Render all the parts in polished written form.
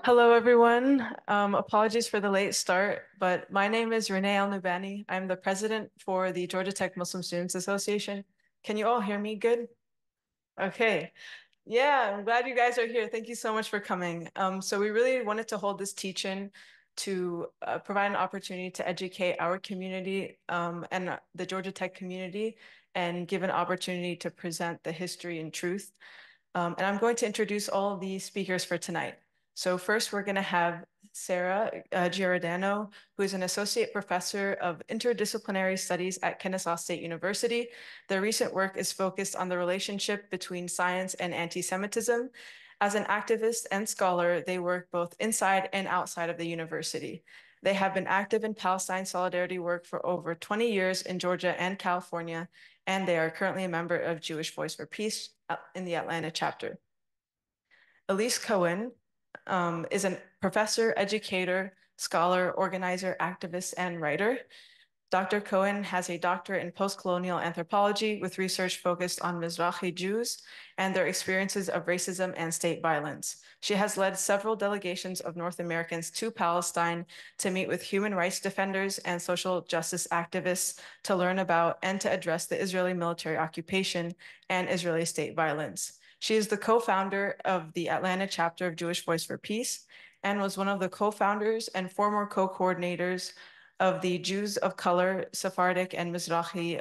Hello, everyone. Apologies for the late start, but my name is Renee Al-Nubani. I'm the president for the Georgia Tech Muslim Students Association. Can you all hear me good? Okay. Yeah, I'm glad you guys are here. Thank you so much for coming. So we really wanted to hold this teach-in to provide an opportunity to educate our community and the Georgia Tech community and give an opportunity to present the history and truth. And I'm going to introduce all of the speakers for tonight. So first, we're going to have Sara Giordano, who is an associate professor of interdisciplinary studies at Kennesaw State University. Their recent work is focused on the relationship between science and anti-Semitism. As an activist and scholar, they work both inside and outside of the university. They have been active in Palestine solidarity work for over 20 years in Georgia and California, and they are currently a member of Jewish Voice for Peace in the Atlanta chapter. Ilise Cohen is a professor, educator, scholar, organizer, activist, and writer. Dr. Cohen has a doctorate in post-colonial anthropology with research focused on Mizrahi Jews and their experiences of racism and state violence. She has led several delegations of North Americans to Palestine to meet with human rights defenders and social justice activists to learn about and to address the Israeli military occupation and Israeli state violence. She is the co-founder of the Atlanta chapter of Jewish Voice for Peace and was one of the co-founders and former co-coordinators of the Jews of Color, Sephardic, and Mizrahi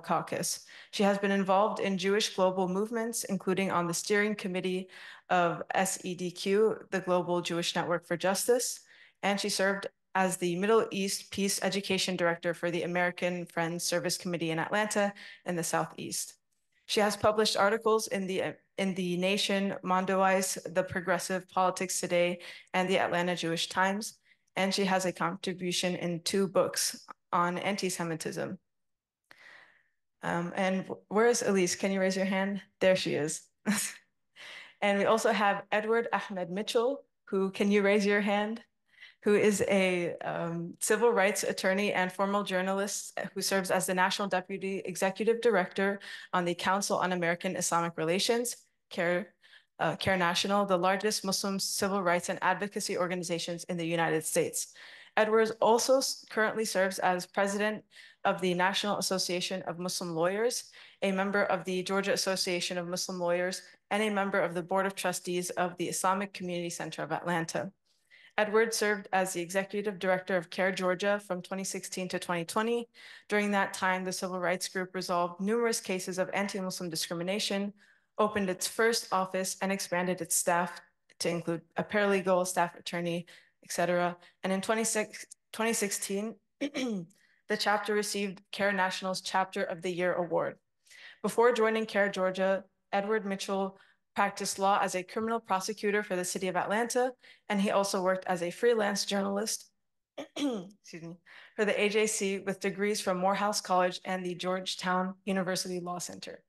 caucus. She has been involved in Jewish global movements, including on the steering committee of SEDQ, the Global Jewish Network for Justice, and she served as the Middle East Peace Education Director for the American Friends Service Committee in Atlanta in the Southeast. She has published articles in the Nation, Mondoweiss, The Progressive Politics Today, and the Atlanta Jewish Times, and she has a contribution in 2 books on anti-Semitism. And where is Ilise? Can you raise your hand? There she is. And we also have Edward Ahmed Mitchell, who, can you raise your hand? Who is a civil rights attorney and former journalist who serves as the National Deputy Executive Director on the Council on American-Islamic Relations, CAIR, CAIR National, the largest Muslim civil rights and advocacy organizations in the United States. Edwards also currently serves as president of the National Association of Muslim Lawyers, a member of the Georgia Association of Muslim Lawyers, and a member of the Board of Trustees of the Islamic Community Center of Atlanta. Edward served as the executive director of CAIR Georgia from 2016 to 2020. During that time, the civil rights group resolved numerous cases of anti-Muslim discrimination, opened its first office, and expanded its staff to include a paralegal, staff attorney, etc. And in 2016, the chapter received CAIR National's Chapter of the Year award. Before joining CAIR Georgia, Edward Mitchell practiced law as a criminal prosecutor for the city of Atlanta, and he also worked as a freelance journalist excuse me, for the AJC with degrees from Morehouse College and the Georgetown University Law Center.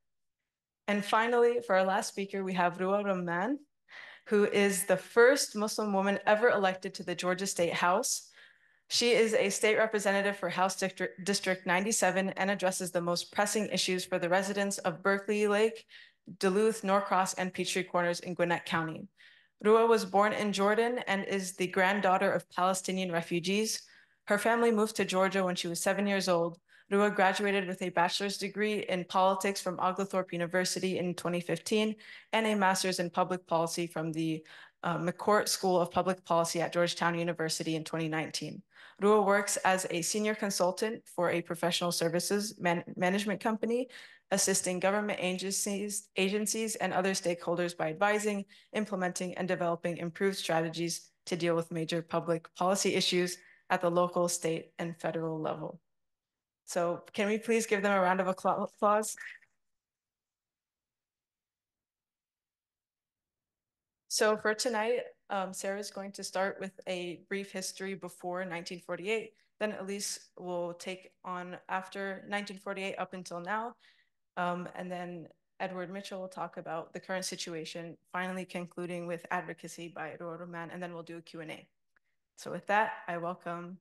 And finally, for our last speaker, we have Ruwa Romman, who is the first Muslim woman ever elected to the Georgia State House. She is a state representative for House District 97 and addresses the most pressing issues for the residents of Berkeley Lake, Duluth, Norcross, and Peachtree Corners in Gwinnett County. Ruwa was born in Jordan and is the granddaughter of Palestinian refugees. Her family moved to Georgia when she was 7 years old. Ruwa graduated with a bachelor's degree in politics from Oglethorpe University in 2015 and a master's in public policy from the McCourt School of Public Policy at Georgetown University in 2019. Ruwa works as a senior consultant for a professional services management company, assisting government agencies and other stakeholders by advising, implementing, and developing improved strategies to deal with major public policy issues at the local, state, and federal level. So can we please give them a round of applause? So for tonight, Sarah is going to start with a brief history before 1948. Then Ilise will take on after 1948 up until now. And then Edward Mitchell will talk about the current situation, finally concluding with advocacy by Ruwa Romman, and then we'll do a Q&A. So with that, I welcome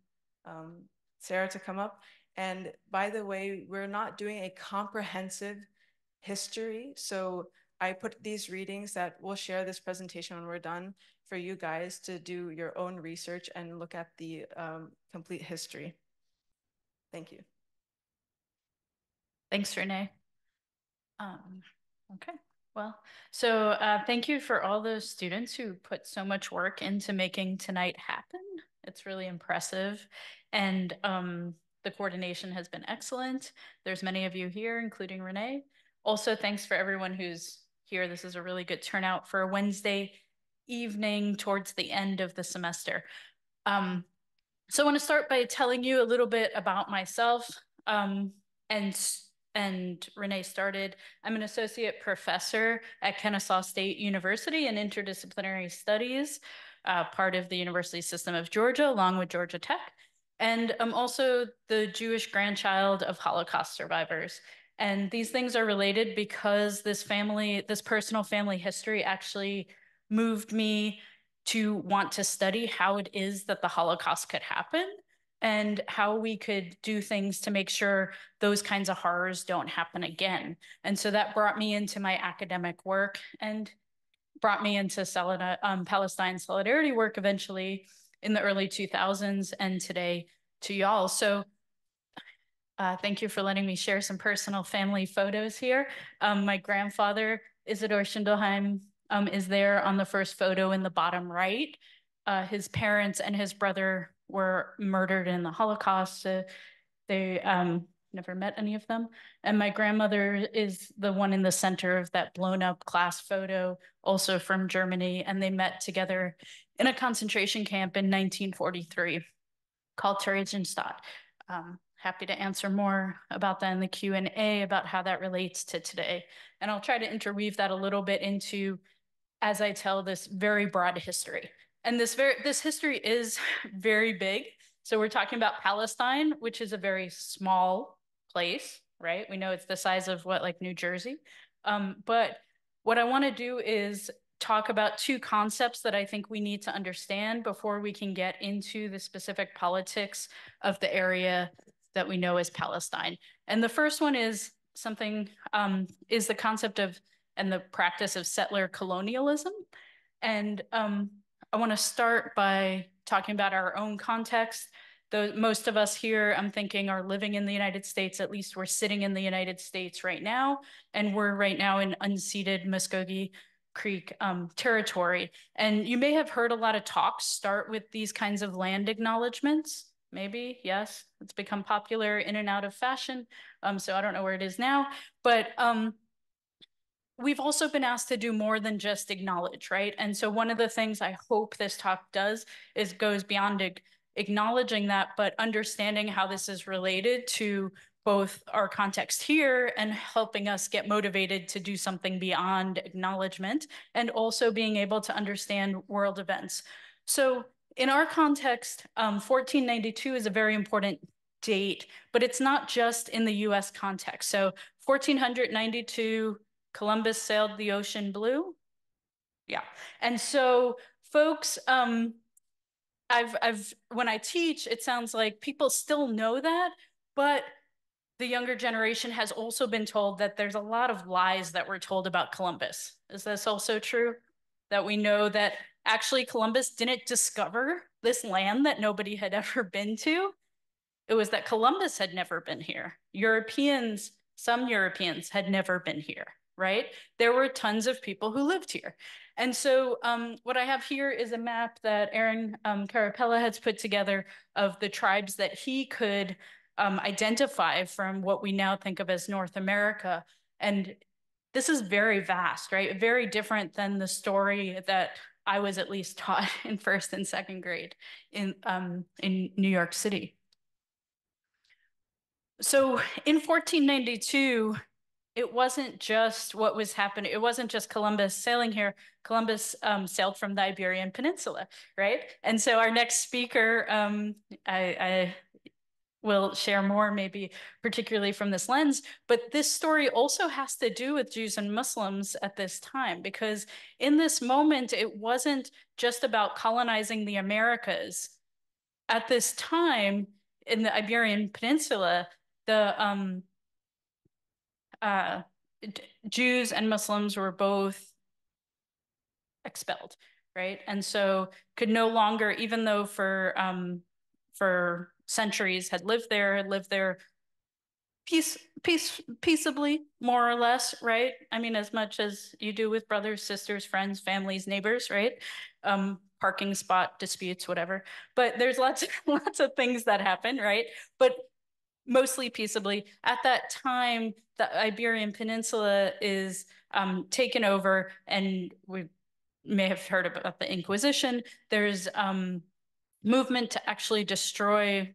Sara to come up. And by the way, we're not doing a comprehensive history. So I put these readings that we'll share this presentation when we're done for you guys to do your own research and look at the complete history. Thank you. Thanks, Renee. Okay. Well, so thank you for all those students who put so much work into making tonight happen. It's really impressive. And the coordination has been excellent. There's many of you here, including Renee. Also, thanks for everyone who's here. This is a really good turnout for a Wednesday evening towards the end of the semester. So I want to start by telling you a little bit about myself. And Renee started. I'm an associate professor at Kennesaw State University in interdisciplinary studies, part of the University System of Georgia, along with Georgia Tech. And I'm also the Jewish grandchild of Holocaust survivors. And these things are related because this personal family history actually moved me to want to study how it is that the Holocaust could happen and how we could do things to make sure those kinds of horrors don't happen again. And so that brought me into my academic work and brought me into Palestine solidarity work eventually in the early 2000s and today to y'all. So thank you for letting me share some personal family photos here. My grandfather, Isidor Schindelheim, is there on the first photo in the bottom right. His parents and his brother were murdered in the Holocaust. They never met any of them. And my grandmother is the one in the center of that blown up class photo, also from Germany. And they met together in a concentration camp in 1943 called Theresienstadt. Happy to answer more about that in the Q&A about how that relates to today. And I'll try to interweave that a little bit into as I tell this very broad history. And this history is very big. So we're talking about Palestine, which is a very small place, right? We know it's the size of what, like New Jersey. But what I want to do is talk about two concepts that I think we need to understand before we can get into the specific politics of the area that we know as Palestine. And the first one is is the concept of and the practice of settler colonialism. And I want to start by talking about our own context. Though most of us here, I'm thinking, are living in the United States. At least we're sitting in the United States right now, and we're right now in unceded Muskogee Creek territory. And you may have heard a lot of talks start with these kinds of land acknowledgements. Maybe, yes, it's become popular in and out of fashion. So I don't know where it is now, but we've also been asked to do more than just acknowledge, right? And so one of the things I hope this talk does is goes beyond acknowledging that, but understanding how this is related to both our context here and helping us get motivated to do something beyond acknowledgement and also being able to understand world events. So in our context, 1492 is a very important date, but it's not just in the US context. So 1492, Columbus sailed the ocean blue. Yeah. And so folks, when I teach, it sounds like people still know that, but the younger generation has also been told that there's a lot of lies that were told about Columbus. Is this also true? That we know that actually Columbus didn't discover this land that nobody had ever been to. It was that Columbus had never been here. Some Europeans had never been here, right? There were tons of people who lived here. And so what I have here is a map that Aaron Carapella has put together of the tribes that he could identify from what we now think of as North America. And this is very vast, right? Very different than the story that I was at least taught in first and second grade in New York City. So in 1492, it wasn't just what was happening. It wasn't just Columbus sailing here. Columbus sailed from the Iberian Peninsula, right? And so our next speaker, I will share more, maybe particularly from this lens. But this story also has to do with Jews and Muslims at this time, because in this moment, it wasn't just about colonizing the Americas. At this time, in the Iberian Peninsula, the Jews and Muslims were both expelled, right? And so could no longer, even though for centuries had lived there peaceably, more or less, right? I mean, as much as you do with brothers, sisters, friends, families, neighbors, right? Parking spot disputes, whatever. But there's lots of lots of things that happen, right? But mostly peaceably. At that time, the Iberian Peninsula is taken over, and we may have heard about the Inquisition. There's movement to actually destroy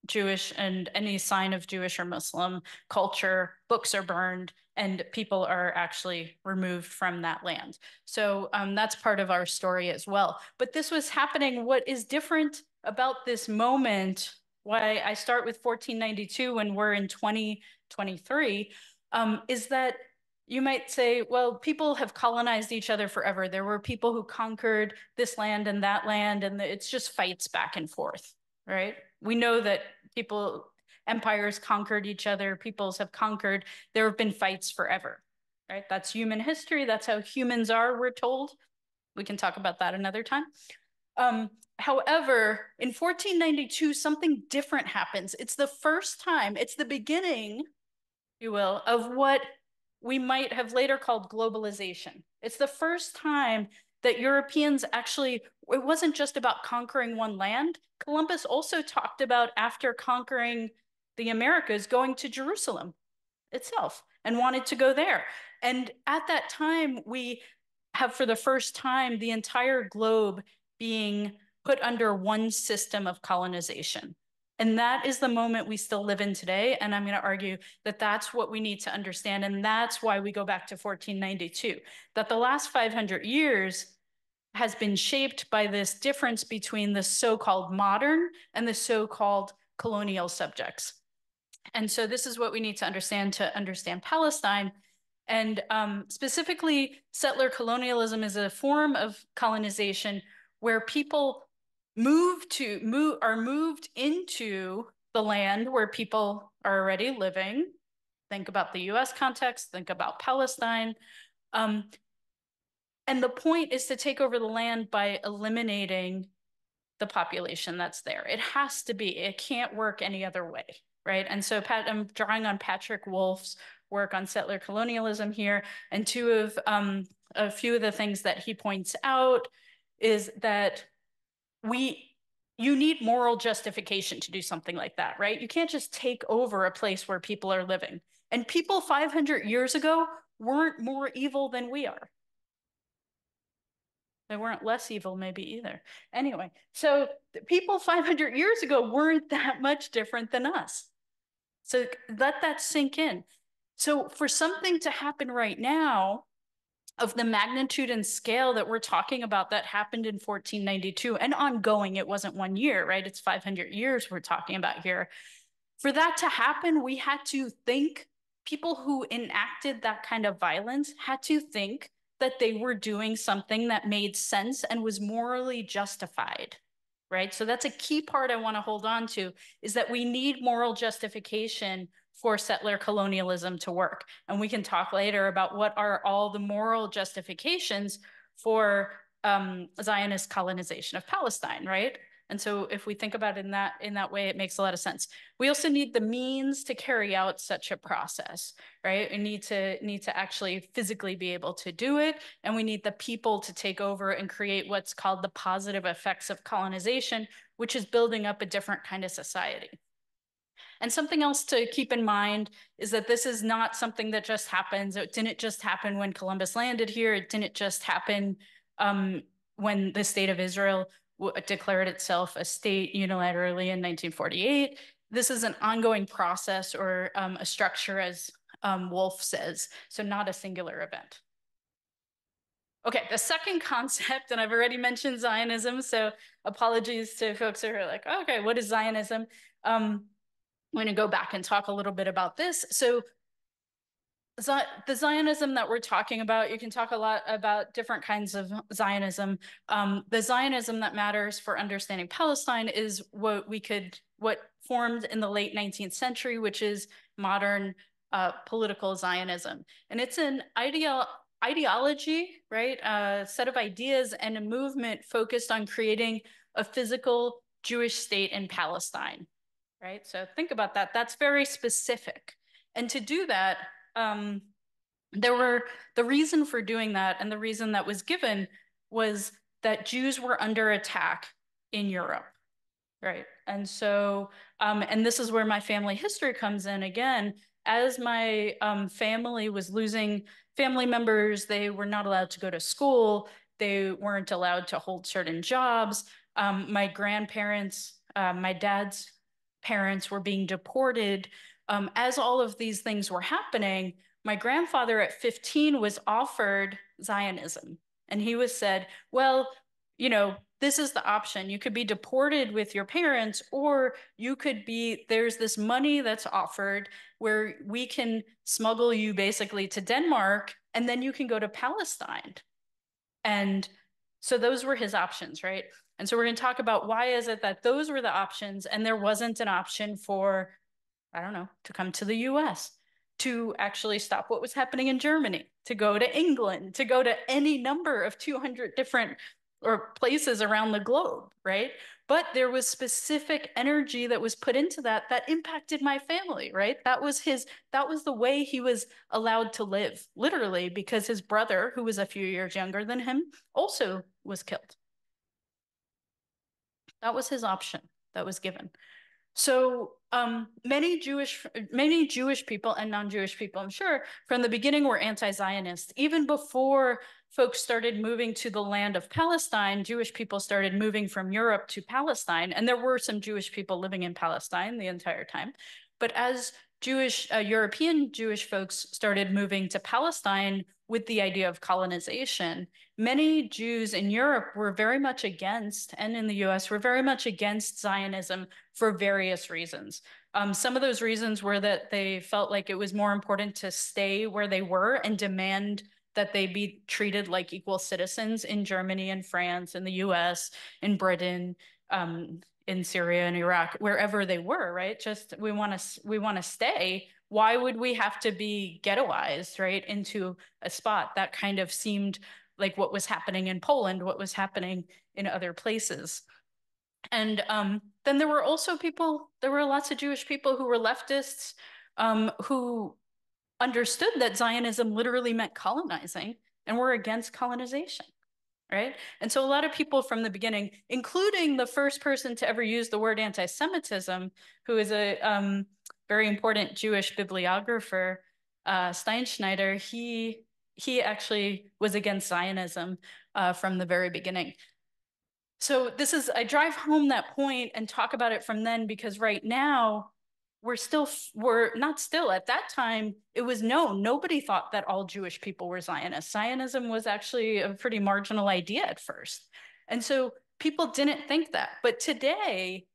Jewish and any sign of Jewish or Muslim culture. Books are burned, and people are actually removed from that land. So that's part of our story as well. But this was happening. What is different about this moment, why I start with 1492 when we're in 2023, is that you might say, well, people have colonized each other forever. There were people who conquered this land and that land, and it's just fights back and forth, right? We know that empires conquered each other, peoples have conquered. There have been fights forever, right? That's human history. That's how humans are, we're told. We can talk about that another time. However, in 1492, something different happens. It's the first time, it's the beginning, if you will, of what we might have later called globalization. It's the first time that Europeans actually, it wasn't just about conquering one land. Columbus also talked about, after conquering the Americas, going to Jerusalem itself and wanted to go there. And at that time, we have for the first time the entire globe being put under one system of colonization. And that is the moment we still live in today. And I'm going to argue that that's what we need to understand. And that's why we go back to 1492, that the last 500 years has been shaped by this difference between the so-called modern and the so-called colonial subjects. And so this is what we need to understand Palestine. And specifically, settler colonialism is a form of colonization where people are moved into the land where people are already living. Think about the US context, think about Palestine. And the point is to take over the land by eliminating the population that's there. It has to be, it can't work any other way, right? And so I'm drawing on Patrick Wolf's work on settler colonialism here. And a few of the things that he points out is that you need moral justification to do something like that, right? You can't just take over a place where people are living. And people 500 years ago weren't more evil than we are. They weren't less evil, maybe either. Anyway, so people 500 years ago weren't that much different than us. So let that sink in. So for something to happen right now of the magnitude and scale that we're talking about that happened in 1492 and ongoing, it wasn't 1 year, right? It's 500 years we're talking about here. For that to happen, we had to think, people who enacted that kind of violence had to think that they were doing something that made sense and was morally justified, right? So that's a key part I want to hold on to, is that we need moral justification for settler colonialism to work. And we can talk later about what are all the moral justifications for Zionist colonization of Palestine, right? And so if we think about it in that way, it makes a lot of sense. We also need the means to carry out such a process, right? We need to actually physically be able to do it, and we need the people to take over and create what's called the positive effects of colonization, which is building up a different kind of society. And something else to keep in mind is that this is not something that just happens. It didn't just happen when Columbus landed here. It didn't just happen when the state of Israel declared itself a state unilaterally in 1948. This is an ongoing process, or a structure, as Wolf says, so not a singular event. Okay, the second concept, and I've already mentioned Zionism, so apologies to folks who are like, oh, okay, what is Zionism? I'm going to go back and talk a little bit about this. So the Zionism that we're talking about, you can talk a lot about different kinds of Zionism. The Zionism that matters for understanding Palestine is what formed in the late 19th century, which is modern political Zionism. And it's an ideology, right? A set of ideas and a movement focused on creating a physical Jewish state in Palestine, right? So think about that. That's very specific. And to do that, um, there were the reason for doing that, and the reason that was given was that Jews were under attack in Europe. Right. And so, and this is where my family history comes in again. As my family was losing family members, they were not allowed to go to school. They weren't allowed to hold certain jobs. My grandparents, my dad's parents were being deported. As all of these things were happening, my grandfather at 15 was offered Zionism. And he was said, well, you know, this is the option. You could be deported with your parents, or you could be, there's this money that's offered where we can smuggle you basically to Denmark, and then you can go to Palestine. And so those were his options, right? And so we're going to talk about why is it that those were the options and there wasn't an option for, I don't know, to come to the US, to actually stop what was happening in Germany, to go to England, to go to any number of 200 different or places around the globe, right? But there was specific energy that was put into that that impacted my family, right? That was the way he was allowed to live, literally, because his brother, who was a few years younger than him, also was killed. That was his option that was given. So many Jewish people and non-Jewish people, I'm sure, from the beginning were anti-Zionist. Even before folks started moving to the land of Palestine, Jewish people started moving from Europe to Palestine, and there were some Jewish people living in Palestine the entire time. But as European Jewish folks started moving to Palestine with the idea of colonization, many Jews in Europe were very much against, and in the US were very much against Zionism for various reasons. Some of those reasons were that they felt like it was more important to stay where they were and demand that they be treated like equal citizens in Germany and France, in the US, in Britain, in Syria and Iraq, wherever they were, right? Just we want to stay. Why would we have to be ghettoized, right, into a spot that kind of seemed like what was happening in Poland, what was happening in other places? And then there were also people, there were lots of Jewish people who were leftists, who understood that Zionism literally meant colonizing and were against colonization, right? And so a lot of people from the beginning, including the first person to ever use the word anti-Semitism, who is a very important Jewish bibliographer, Steinschneider, he actually was against Zionism from the very beginning. So I drive home that point and talk about it from then because right now we're not still, at that time, it was known. Nobody thought that all Jewish people were Zionists. Zionism was actually a pretty marginal idea at first. And so people didn't think that. But today,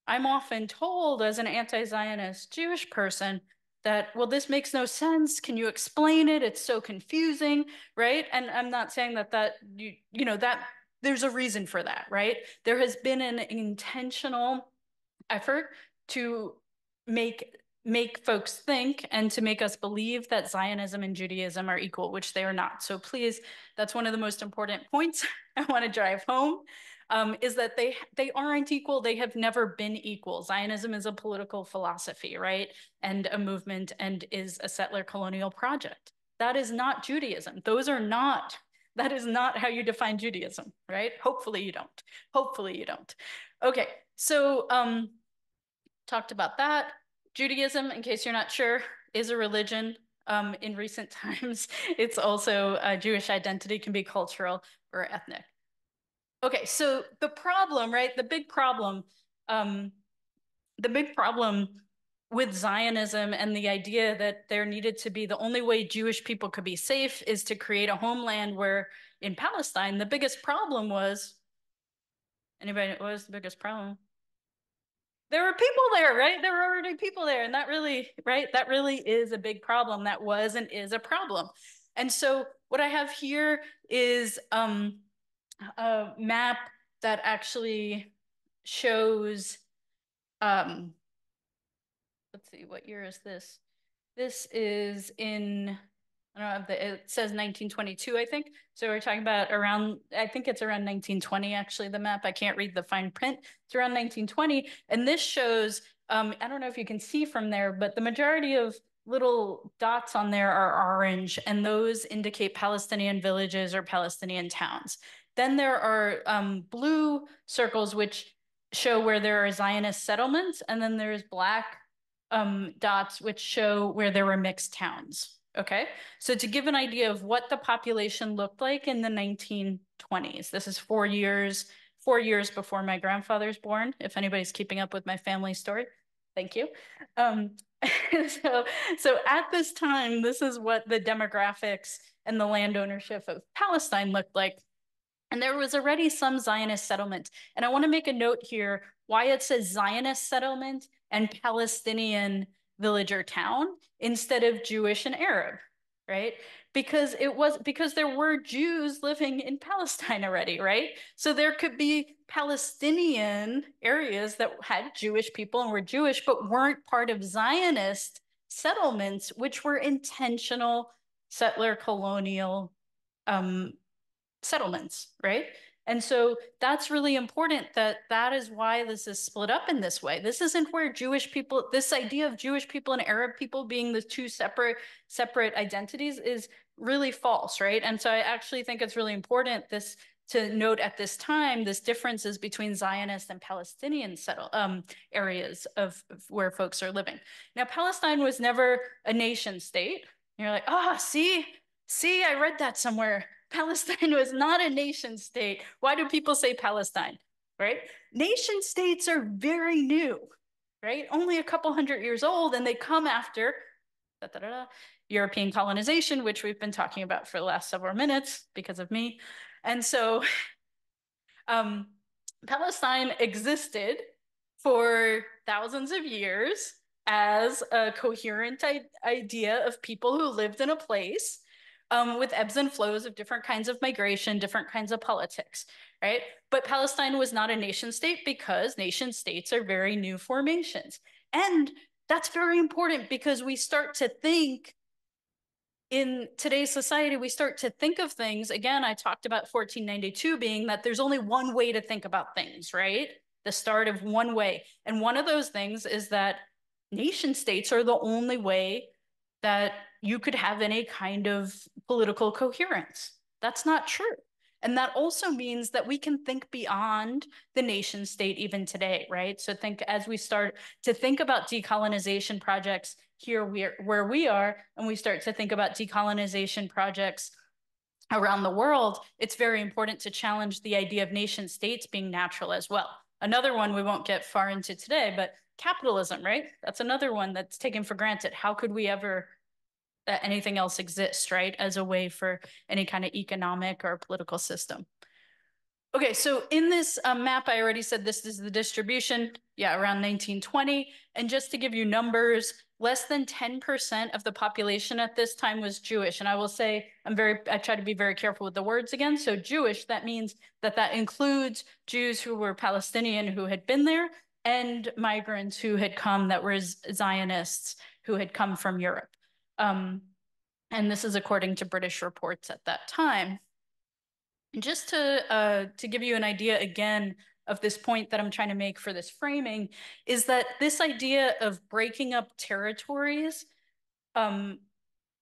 I'm often told as an anti-Zionist Jewish person that, well, this makes no sense. Can you explain it? It's so confusing, right? And I'm not saying that you know, that there's a reason for that, right? There has been an intentional effort to make folks think and to make us believe that Zionism and Judaism are equal, which they are not. So please, that's one of the most important points I want to drive home, is that they aren't equal. They have never been equal. Zionism is a political philosophy, right? And a movement, and is a settler colonial project. That is not Judaism. That is not how you define Judaism, right? Hopefully you don't. Hopefully you don't. Okay, so talked about that. Judaism, in case you're not sure, is a religion. In recent times, it's also Jewish identity can be cultural or ethnic. Okay, so the problem, right? The big problem with Zionism and the idea that there needed to be the only way Jewish people could be safe is to create a homeland where in Palestine, the biggest problem was, anybody, what was the biggest problem? There were people there, right? There were already people there. And that really, right? That really is a big problem. That was and is a problem. And so what I have here is a map that actually shows, let's see, what year is this? This is in I don't know, it says 1922, I think. So we're talking about around, I think it's around 1920, actually, the map. I can't read the fine print. It's around 1920. And this shows, I don't know if you can see from there, but the majority of little dots on there are orange, and those indicate Palestinian villages or Palestinian towns. Then there are blue circles, which show where there are Zionist settlements, and then there's black dots, which show where there were mixed towns. Okay, so to give an idea of what the population looked like in the 1920s, this is 4 years before my grandfather's born, if anybody's keeping up with my family story. Thank you. Um, so, so at this time, this is what the demographics and the land ownership of Palestine looked like. And there was already some Zionist settlement. And I want to make a note here why it says Zionist settlement and Palestinian village or town instead of Jewish and Arab, right? Because there were Jews living in Palestine already, right? So there could be Palestinian areas that had Jewish people and were Jewish, but weren't part of Zionist settlements, which were intentional settler colonial settlements, right? And so that's really important that is why this is split up in this way. This isn't where Jewish people, this idea of Jewish people and Arab people being the two separate identities is really false, right? And so I actually think it's really important to note at this time this differences between Zionist and Palestinian areas of where folks are living. Now, Palestine was never a nation state. You're like, see, I read that somewhere. Palestine was not a nation state. Why do people say Palestine, right? Nation states are very new, right? Only a couple hundred years old, and they come after European colonization, which we've been talking about for the last several minutes because of me. And so um, Palestine existed for thousands of years as a coherent idea of people who lived in a place with ebbs and flows of different kinds of migration, different kinds of politics, right? But Palestine was not a nation state because nation states are very new formations. And that's very important because we start to think in today's society, we start to think of things. Again, I talked about 1492 being that there's only one way to think about things, right? The start of one way. And one of those things is that nation states are the only way that you could have any kind of political coherence. That's not true. And that also means that we can think beyond the nation state even today, right? So think as we start to think about decolonization projects here where we are, and we start to think about decolonization projects around the world, it's very important to challenge the idea of nation states being natural as well. Another one we won't get far into today, but capitalism, right? That's another one that's taken for granted. How could we ever that anything else exists, right? As a way for any kind of economic or political system. Okay, so in this map, I already said this is the distribution, yeah, around 1920. And just to give you numbers, less than 10% of the population at this time was Jewish. And I will say, I try to be very careful with the words again. So Jewish, that means that includes Jews who were Palestinian who had been there and migrants who had come that were Zionists who had come from Europe. And this is according to British reports at that time. And just to give you an idea again of this point that I'm trying to make for this framing is that this idea of breaking up territories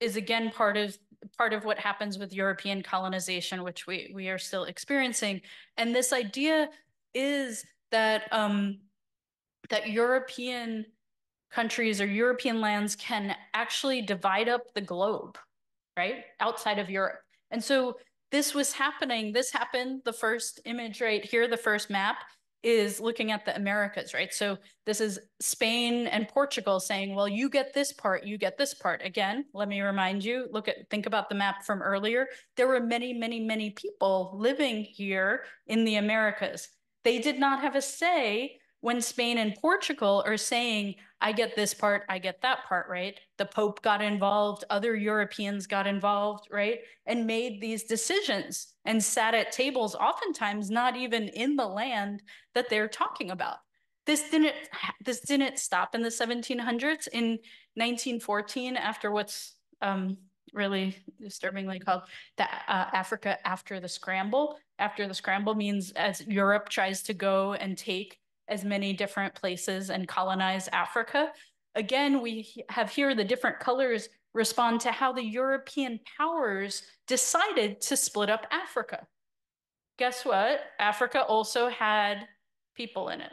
is again part of what happens with European colonization, which we are still experiencing. And this idea is that that European countries or European lands can actually divide up the globe, right? Outside of Europe. And so this was happening. This happened. The first image right here, the first map is looking at the Americas, right? So this is Spain and Portugal saying, well, you get this part, you get this part. Again, let me remind you, think about the map from earlier. There were many, many, many people living here in the Americas. They did not have a say when Spain and Portugal are saying, I get this part, I get that part, right? The Pope got involved, other Europeans got involved, right? And made these decisions and sat at tables, oftentimes not even in the land that they're talking about. This didn't stop in the 1700s. In 1914, after what's really disturbingly called the Africa After the Scramble. After the Scramble means as Europe tries to go and take as many different places and colonize Africa. Again, we have here the different colors respond to how the European powers decided to split up Africa. Guess what? Africa also had people in it.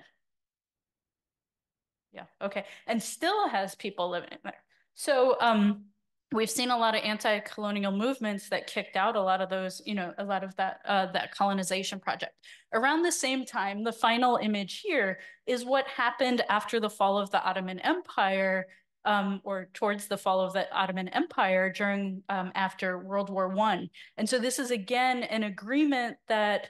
Yeah, okay. And still has people living in there. So we've seen a lot of anti-colonial movements that kicked out a lot of those, a lot of that colonization project. Around the same time, the final image here is what happened after the fall of the Ottoman Empire, or towards the fall of the Ottoman Empire during after World War I. And so this is again an agreement that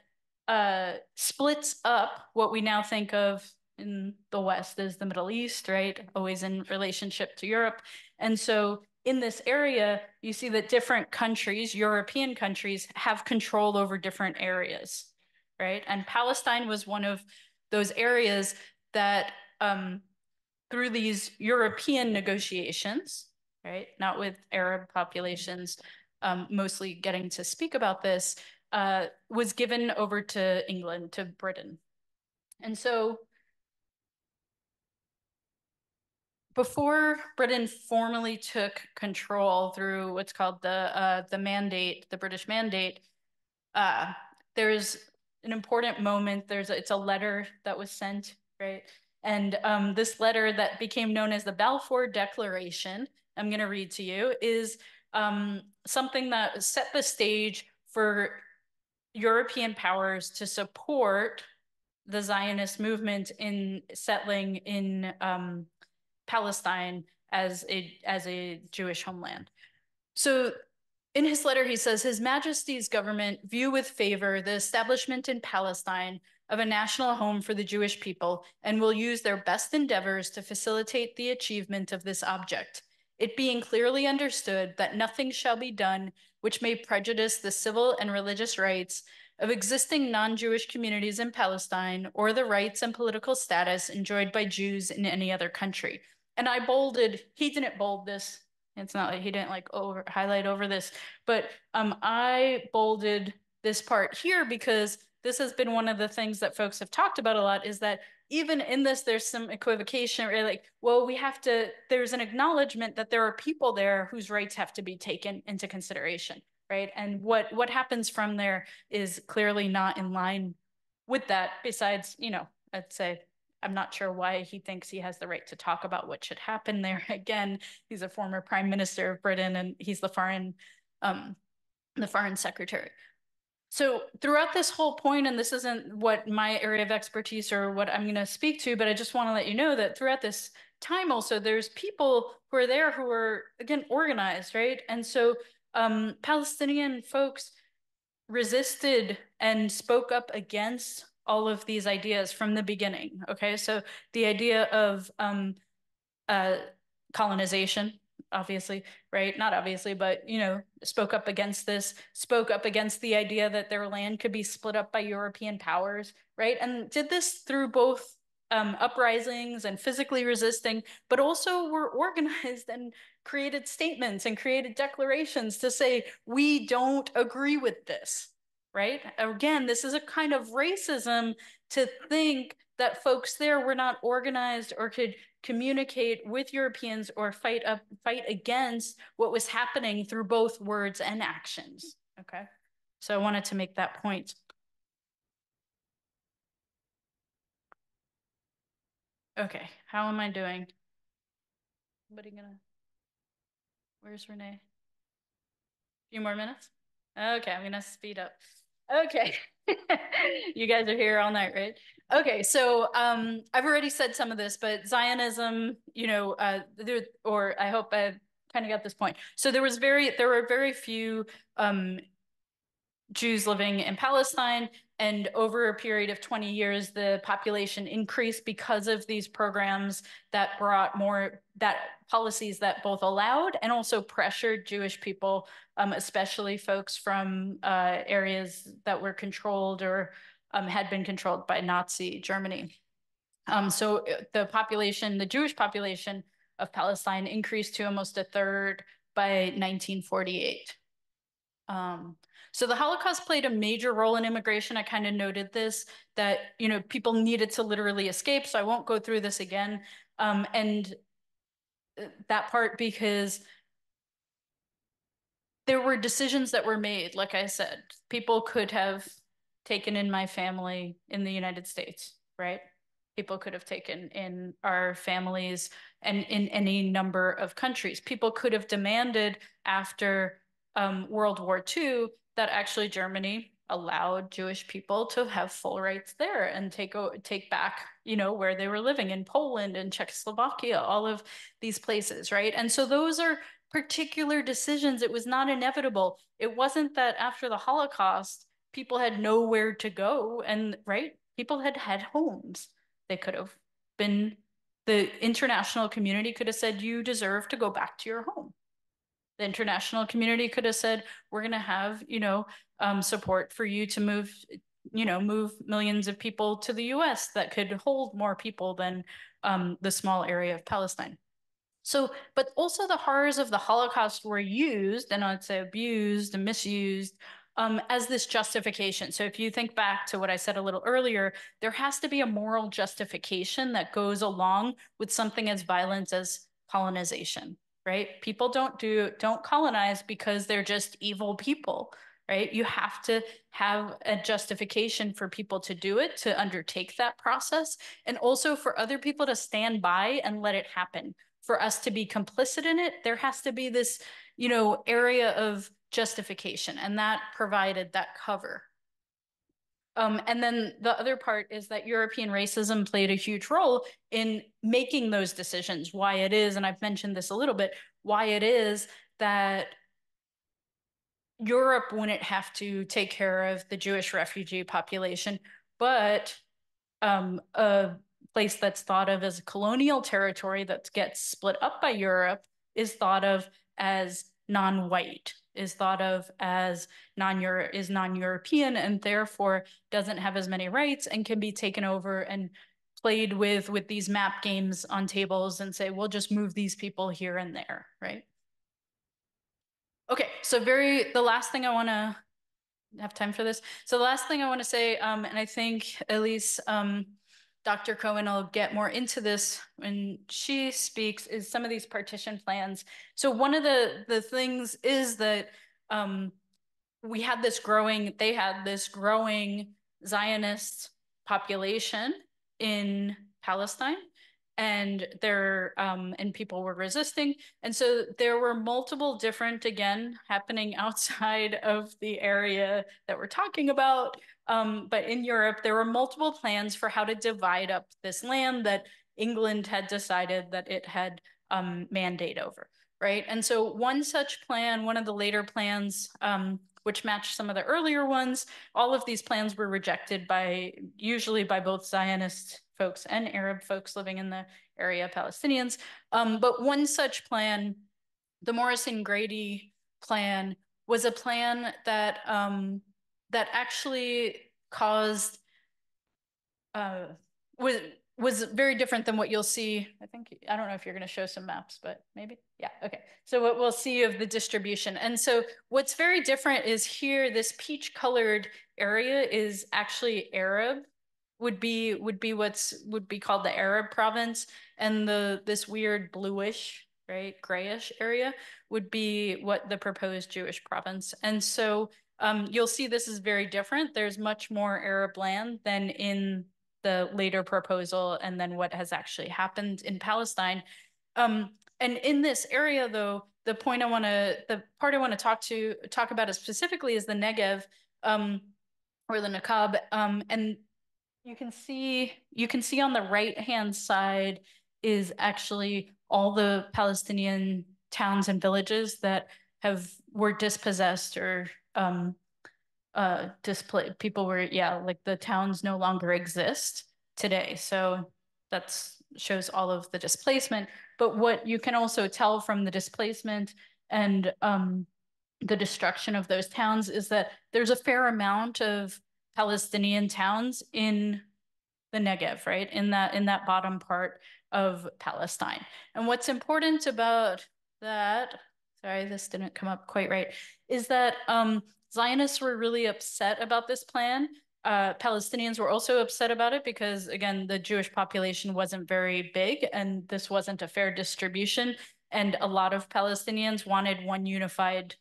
splits up what we now think of in the West as the Middle East, right? Always in relationship to Europe. And so in this area, you see that different countries, European countries, have control over different areas, right? And Palestine was one of those areas that, through these European negotiations, right, not with Arab populations, mostly getting to speak about this, was given over to England, to Britain. And so before Britain formally took control through what's called the mandate, the British Mandate, there's an important moment. It's a letter that was sent, right? And this letter that became known as the Balfour Declaration, I'm going to read to you, is something that set the stage for European powers to support the Zionist movement in settling in Palestine as a Jewish homeland. So in his letter, he says, His Majesty's government view with favor the establishment in Palestine of a national home for the Jewish people and will use their best endeavors to facilitate the achievement of this object, it being clearly understood that nothing shall be done which may prejudice the civil and religious rights of existing non-Jewish communities in Palestine or the rights and political status enjoyed by Jews in any other country. And I bolded, he didn't bold this. It's not like he didn't like highlight over this, but I bolded this part here because this has been one of the things that folks have talked about a lot, is that even in this, there's some equivocation, right? Like, well, there's an acknowledgement that there are people there whose rights have to be taken into consideration, right? And what happens from there is clearly not in line with that, besides, I'd say, I'm not sure why he thinks he has the right to talk about what should happen there. Again, he's a former prime minister of Britain and he's the foreign secretary. So throughout this whole point, and this isn't what my area of expertise or what I'm going to speak to, but I just want to let you know that throughout this time also, there's people who are there who are, again, organized, right? And so Palestinian folks resisted and spoke up against all of these ideas from the beginning. Okay, so the idea of colonization, obviously, right? Not obviously, but spoke up against this, spoke up against the idea that their land could be split up by European powers, right? And did this through both uprisings and physically resisting, but also were organized and created statements and created declarations to say, we don't agree with this, right? Again, this is a kind of racism to think that folks there were not organized or could communicate with Europeans or fight against what was happening through both words and actions. Okay, so I wanted to make that point. Okay, how am I doing? Where's Renee? A few more minutes? Okay, I'm gonna speed up. Okay. You guys are here all night, right? Okay, so I've already said some of this, but Zionism, or I hope I've kind of got this point. So there were very few Jews living in Palestine, and over a period of 20 years, the population increased because of these programs that brought policies that both allowed and also pressured Jewish people, especially folks from areas that were controlled or had been controlled by Nazi Germany. So the Jewish population of Palestine increased to almost a third by 1948. So the Holocaust played a major role in immigration. I kind of noted this, that, people needed to literally escape. So I won't go through this again. And that part, because there were decisions that were made. Like I said, people could have taken in my family in the United States, right? People could have taken in our families and in any number of countries. People could have demanded after World War II that actually Germany allowed Jewish people to have full rights there and take back, where they were living in Poland and Czechoslovakia, all of these places, right? And so those are particular decisions. It was not inevitable. It wasn't that after the Holocaust, people had nowhere to go, and right, people had homes. They could have been, the international community could have said, you deserve to go back to your home. The international community could have said, we're going to have, support for you to move millions of people to the US that could hold more people than the small area of Palestine. So, but also the horrors of the Holocaust were used, and I'd say abused and misused, as this justification. So if you think back to what I said a little earlier, there has to be a moral justification that goes along with something as violent as colonization, right? People don't colonize because they're just evil people, right? You have to have a justification for people to do it, to undertake that process, and also for other people to stand by and let it happen. For us to be complicit in it, there has to be this, area of justification, and that provided that cover. And then the other part is that European racism played a huge role in making those decisions. Why it is, and I've mentioned this a little bit, why it is that Europe wouldn't have to take care of the Jewish refugee population, but a place that's thought of as a colonial territory that gets split up by Europe is thought of as non-white, is thought of as non-European, and therefore doesn't have as many rights and can be taken over and played with these map games on tables and say, we'll just move these people here and there, right? Okay, so the last thing I want to have time for this. So the last thing I want to say, and I think at least Dr. Cohen will get more into this when she speaks, is some of these partition plans. So one of the things is that they had this growing Zionist population in Palestine, and people were resisting. And so there were multiple different, again, happening outside of the area that we're talking about. But in Europe, there were multiple plans for how to divide up this land that England had decided that it had mandate over, right? And so one such plan, one of the later plans, which matched some of the earlier ones, all of these plans were rejected usually by both Zionist folks and Arab folks living in the area, Palestinians. But one such plan, the Morrison-Grady plan, was a plan that actually caused was very different than what you'll see. I don't know if you're going to show some maps, but maybe. Yeah, okay. So what we'll see of the distribution. And so what's very different is here, this peach colored area is actually Arab, would be called the Arab province. And this weird bluish, right, grayish area would be what the proposed Jewish province. And so you'll see this is very different. There's much more Arab land than in the later proposal and then what has actually happened in Palestine. And in this area, though, the part I want to talk about specifically is the Negev, or the Nakab. And you can see on the right-hand side is actually all the Palestinian towns and villages that were dispossessed or displaced. People were, like the towns no longer exist today. So that shows all of the displacement. But what you can also tell from the displacement and the destruction of those towns is that there's a fair amount of Palestinian towns in the Negev, right? In that bottom part of Palestine. And what's important about that, sorry, this didn't come up quite right, is that Zionists were really upset about this plan. Palestinians were also upset about it because, again, the Jewish population wasn't very big and this wasn't a fair distribution. And a lot of Palestinians wanted one unified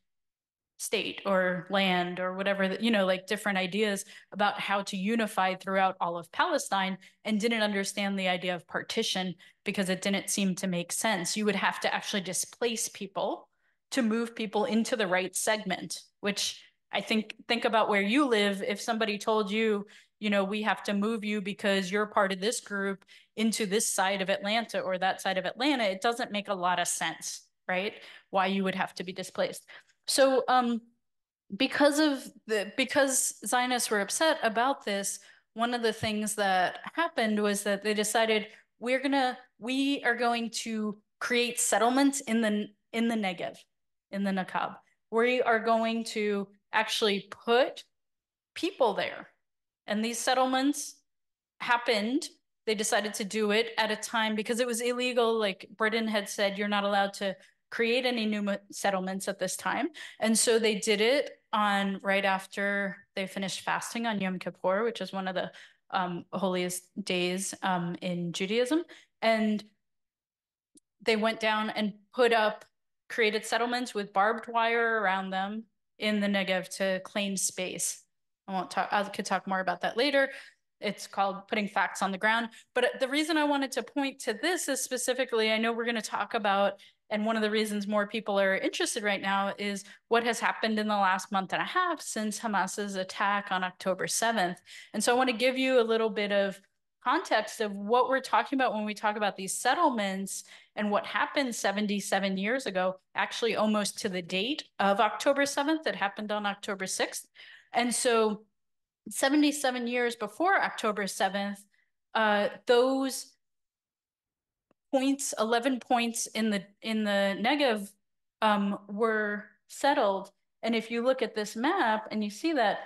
state or land or whatever, like different ideas about how to unify throughout all of Palestine, and didn't understand the idea of partition because it didn't seem to make sense. You would have to actually displace people to move people into the right segment, which I think about where you live. If somebody told you, we have to move you because you're part of this group into this side of Atlanta or that side of Atlanta, it doesn't make a lot of sense, right? Why you would have to be displaced. So because Zionists were upset about this, one of the things that happened was that they decided we are going to create settlements in the Negev, in the Nakab. We are going to actually put people there. And these settlements happened. They decided to do it at a time because it was illegal. Like Britain had said, you're not allowed to create any new settlements at this time. And so they did it on right after they finished fasting on Yom Kippur, which is one of the holiest days in Judaism. And they went down and created settlements with barbed wire around them in the Negev to claim space. I could talk more about that later. It's called putting facts on the ground. But the reason I wanted to point to this is specifically, I know we're going to talk about, and one of the reasons more people are interested right now is what has happened in the last month and a half since Hamas's attack on October 7th. And so I want to give you a little bit of context of what we're talking about when we talk about these settlements and what happened 77 years ago, actually almost to the date of October 7th. It happened on October 6th. And so 77 years before October 7th, those points, 11 points in the Negev were settled. And if you look at this map and you see that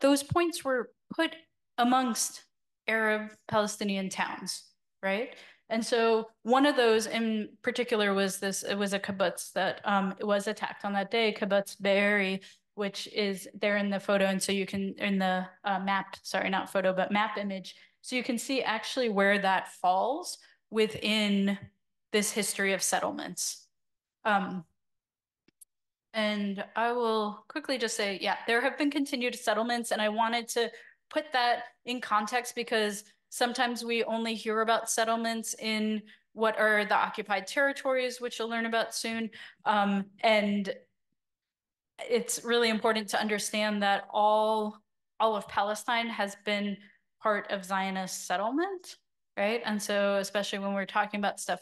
those points were put amongst Arab Palestinian towns, right? And so one of those in particular was it was a kibbutz that was attacked on that day, Kibbutz Be'eri, which is there in the photo. And so you can, in the map, sorry, not photo, but map image. So you can see actually where that falls within this history of settlements. And I will quickly just say, yeah, there have been continued settlements, and I wanted to put that in context because sometimes we only hear about settlements in what are the occupied territories, which you'll learn about soon. And it's really important to understand that all of Palestine has been part of Zionist settlement, right? And so especially when we're talking about stuff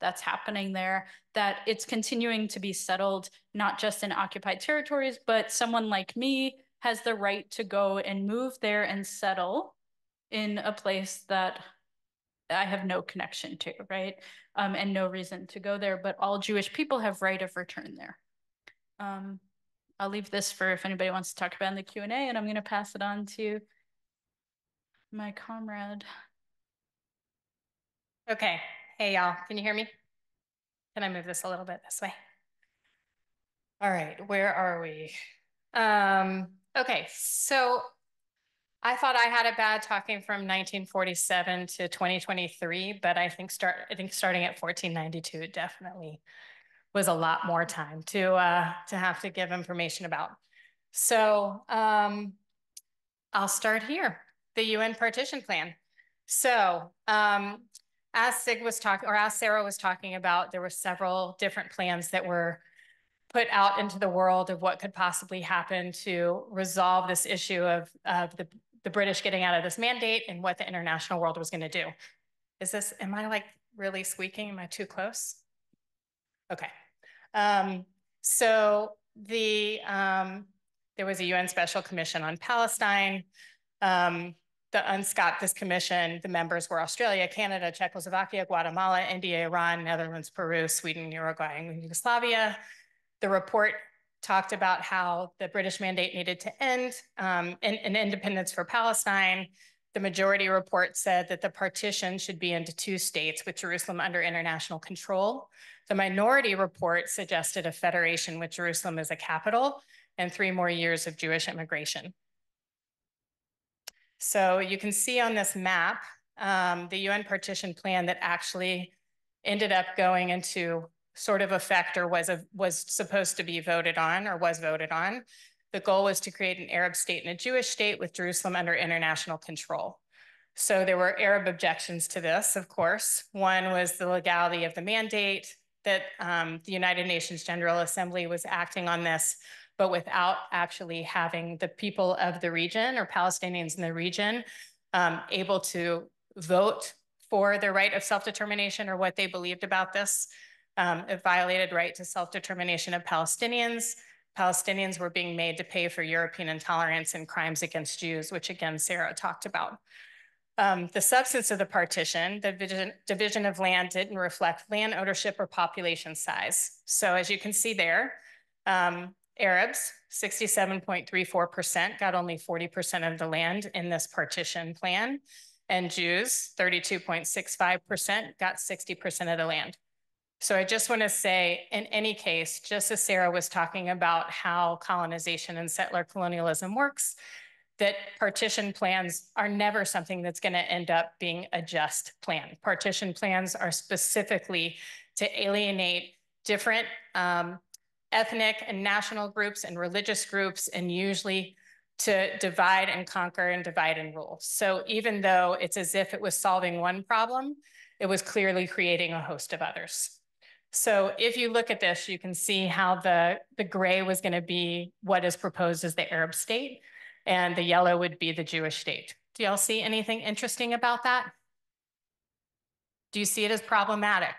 that's happening there, that it's continuing to be settled, not just in occupied territories, but someone like me has the right to go and move there and settle in a place that I have no connection to, right? And no reason to go there, but all Jewish people have right of return there. I'll leave this for if anybody wants to talk about in the Q&A, and I'm going to pass it on to my comrade. Okay. Hey, y'all. Can you hear me? Can I move this a little bit this way? All right. Where are we? Okay. So I thought I had it bad talking from 1947 to 2023, but I think starting at 1492 definitely was a lot more time to have to give information about. So I'll start here. The UN partition plan. So as Sara was talking about, there were several different plans that were put out into the world of what could possibly happen to resolve this issue of the British getting out of this mandate and what the international world was going to do. Am I like really squeaking? Am I too close? Okay. So there was a UN Special Commission on Palestine. This commission, the members were Australia, Canada, Czechoslovakia, Guatemala, India, Iran, Netherlands, Peru, Sweden, Uruguay, and Yugoslavia. The report talked about how the British mandate needed to end and independence for Palestine. The majority report said that the partition should be into two states with Jerusalem under international control. The minority report suggested a federation with Jerusalem as a capital and 3 more years of Jewish immigration. So you can see on this map, the UN partition plan that actually ended up going into sort of effect or was supposed to be voted on or was voted on. The goal was to create an Arab state and a Jewish state with Jerusalem under international control. So there were Arab objections to this, of course. One was the legality of the mandate, that the United Nations General Assembly was acting on this, but without actually having the people of the region or Palestinians in the region able to vote for their right of self-determination or what they believed about this. It violated right to self-determination of Palestinians. Palestinians were being made to pay for European intolerance and crimes against Jews, which again, Sara talked about. The substance of the partition, the division of land didn't reflect land ownership or population size. So as you can see there, Arabs, 67.34%, got only 40% of the land in this partition plan, and Jews, 32.65%, got 60% of the land. So I just want to say, in any case, just as Sara was talking about how colonization and settler colonialism works, that partition plans are never something that's going to end up being a just plan. Partition plans are specifically to alienate different ethnic and national groups and religious groups, and usually to divide and conquer and divide and rule. So even though it's as if it was solving one problem, it was clearly creating a host of others. So if you look at this, you can see how the gray was going to be what is proposed as the Arab state, and the yellow would be the Jewish state. Do y'all see anything interesting about that? Do you see it as problematic?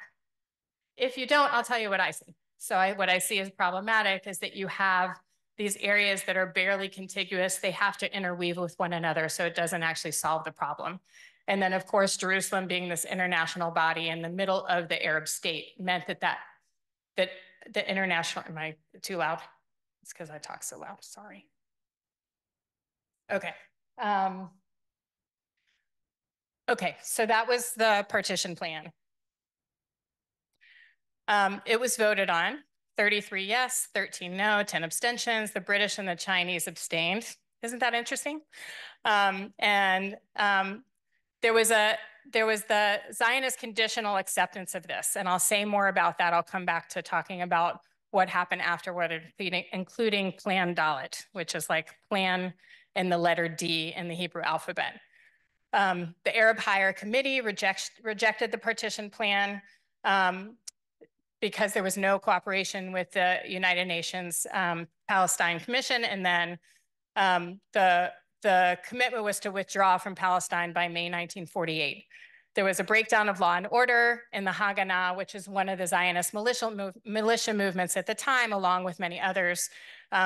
If you don't, I'll tell you what I see. So what I see as problematic is that you have these areas that are barely contiguous. They have to interweave with one another, so it doesn't actually solve the problem. And then, of course, Jerusalem being this international body in the middle of the Arab state meant that the international, am I too loud? It's because I talk so loud, sorry. Okay. Okay, so that was the partition plan. It was voted on, 33 yes, 13 no, 10 abstentions. The British and the Chinese abstained. Isn't that interesting? There was the Zionist conditional acceptance of this, and I'll say more about that. I'll come back to talking about what happened afterward, including Plan Dalet, which is like plan and the letter D in the Hebrew alphabet. The Arab Higher Committee rejected the partition plan because there was no cooperation with the United Nations Palestine Commission, and then the commitment was to withdraw from Palestine by May 1948. There was a breakdown of law and order, and the Haganah, which is one of the Zionist militia movements at the time, along with many others,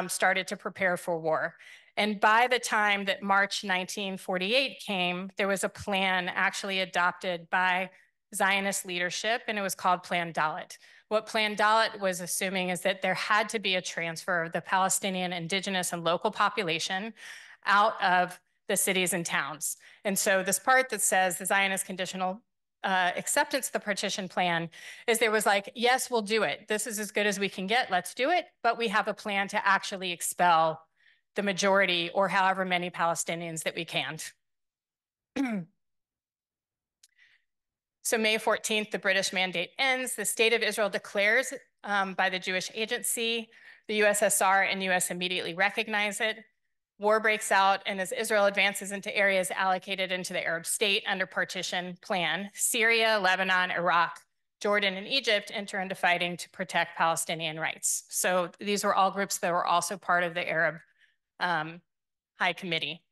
started to prepare for war. And by the time that March 1948 came, there was a plan actually adopted by Zionist leadership, and it was called Plan Dalet. What Plan Dalet was assuming is that there had to be a transfer of the Palestinian indigenous and local population out of the cities and towns. And so this part that says the Zionist conditional acceptance of the partition plan is there was like, yes, we'll do it. This is as good as we can get, let's do it. But we have a plan to actually expel the majority or however many Palestinians that we can't. So May 14th, the British mandate ends. The state of Israel declares by the Jewish Agency. The USSR and US immediately recognize it. War breaks out, and as Israel advances into areas allocated into the Arab state under partition plan, Syria, Lebanon, Iraq, Jordan, and Egypt enter into fighting to protect Palestinian rights. So these were all groups that were also part of the Arab High Committee.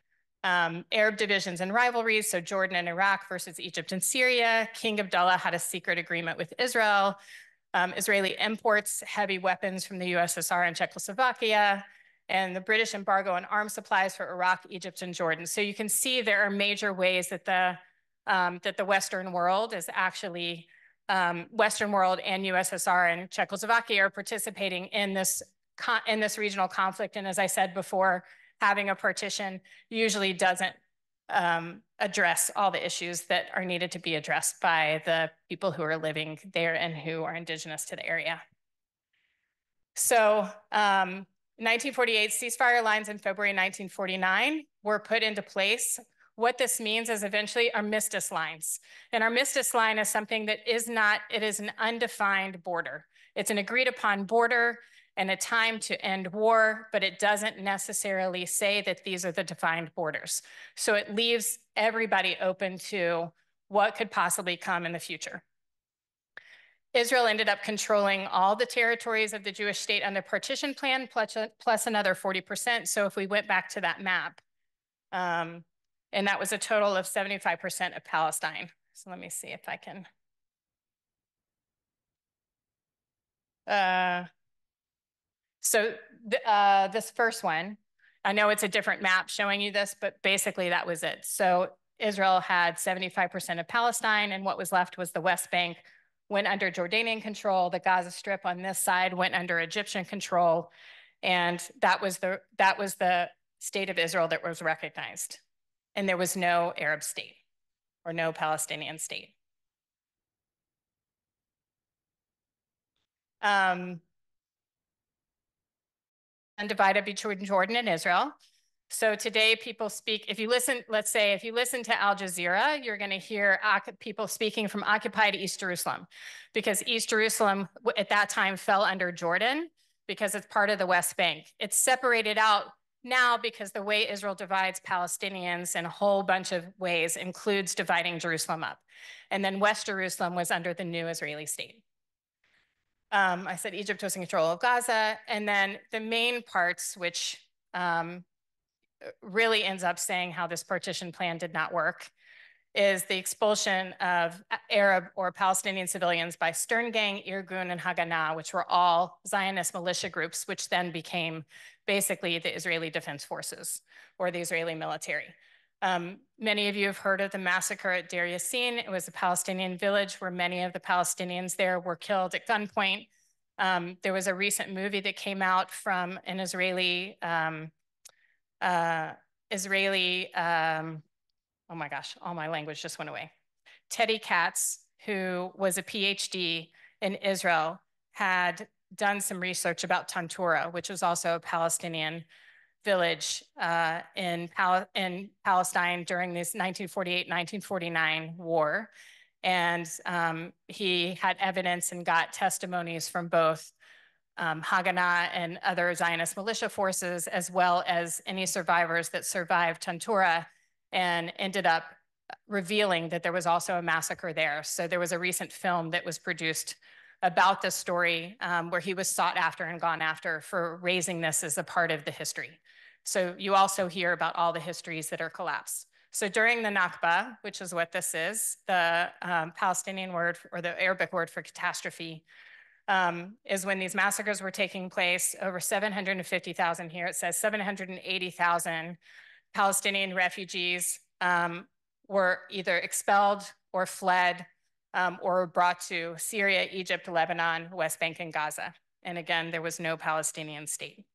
Arab divisions and rivalries, so Jordan and Iraq versus Egypt and Syria. King Abdullah had a secret agreement with Israel. Israeli imports heavy weapons from the USSR and Czechoslovakia, and the British embargo on arms supplies for Iraq, Egypt, and Jordan. So you can see there are major ways that the Western world is actually, Western world and USSR and Czechoslovakia are participating in this regional conflict. And as I said before, having a partition usually doesn't address all the issues that are needed to be addressed by the people who are living there and who are indigenous to the area. So 1948 ceasefire lines in February 1949 were put into place. What this means is eventually armistice lines. An armistice line is something that is not, it is an undefined border. It's an agreed upon border and a time to end war, but it doesn't necessarily say that these are the defined borders. So it leaves everybody open to what could possibly come in the future. Israel ended up controlling all the territories of the Jewish state under partition plan, plus another 40%. So if we went back to that map, and that was a total of 75% of Palestine. So let me see if I can. This first one, I know it's a different map showing you this, but basically that was it. So Israel had 75% of Palestine, and what was left was the West Bank went under Jordanian control. The Gaza Strip on this side went under Egyptian control, and that was the state of Israel that was recognized. And there was no Arab state or no Palestinian state. Undivided between Jordan and Israel. So today people speak, if you listen, let's say, if you listen to Al Jazeera, you're going to hear people speaking from occupied East Jerusalem, because East Jerusalem at that time fell under Jordan because it's part of the West Bank. It's separated out now because the way Israel divides Palestinians in a whole bunch of ways includes dividing Jerusalem up. And then West Jerusalem was under the new Israeli state. I said Egypt was in control of Gaza, and then the main parts, which really ends up saying how this partition plan did not work, is the expulsion of Arab or Palestinian civilians by Stern Gang, Irgun, and Haganah, which were all Zionist militia groups, which then became basically the Israeli Defense Forces or the Israeli military. Many of you have heard of the massacre at Deir Yassin. It was a Palestinian village where many of the Palestinians there were killed at gunpoint. There was a recent movie that came out from an Israeli, oh my gosh, all my language just went away. Teddy Katz, who was a PhD in Israel, had done some research about Tantura, which was also a Palestinian village in Palestine during this 1948-1949 war. And he had evidence and got testimonies from both Haganah and other Zionist militia forces, as well as any survivors that survived Tantura, and ended up revealing that there was also a massacre there. So there was a recent film that was produced about this story where he was sought after and gone after for raising this as a part of the history. So you also hear about all the histories that are collapsed. So during the Nakba, which is what this is, the Palestinian word or the Arabic word for catastrophe, is when these massacres were taking place. Over 750,000 here, it says 780,000 Palestinian refugees were either expelled or fled or brought to Syria, Egypt, Lebanon, West Bank, and Gaza. And again, there was no Palestinian state.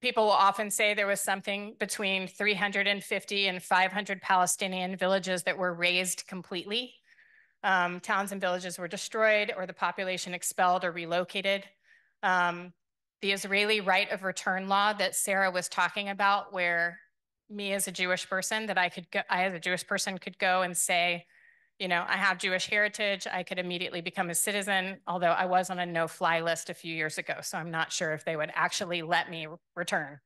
People will often say there was something between 350 and 500 Palestinian villages that were razed completely. Towns and villages were destroyed or the population expelled or relocated. The Israeli right of return law that Sara was talking about, where me as a Jewish person, that I as a Jewish person could go and say, you know, I have Jewish heritage, I could immediately become a citizen, although I was on a no-fly list a few years ago, so I'm not sure if they would actually let me return.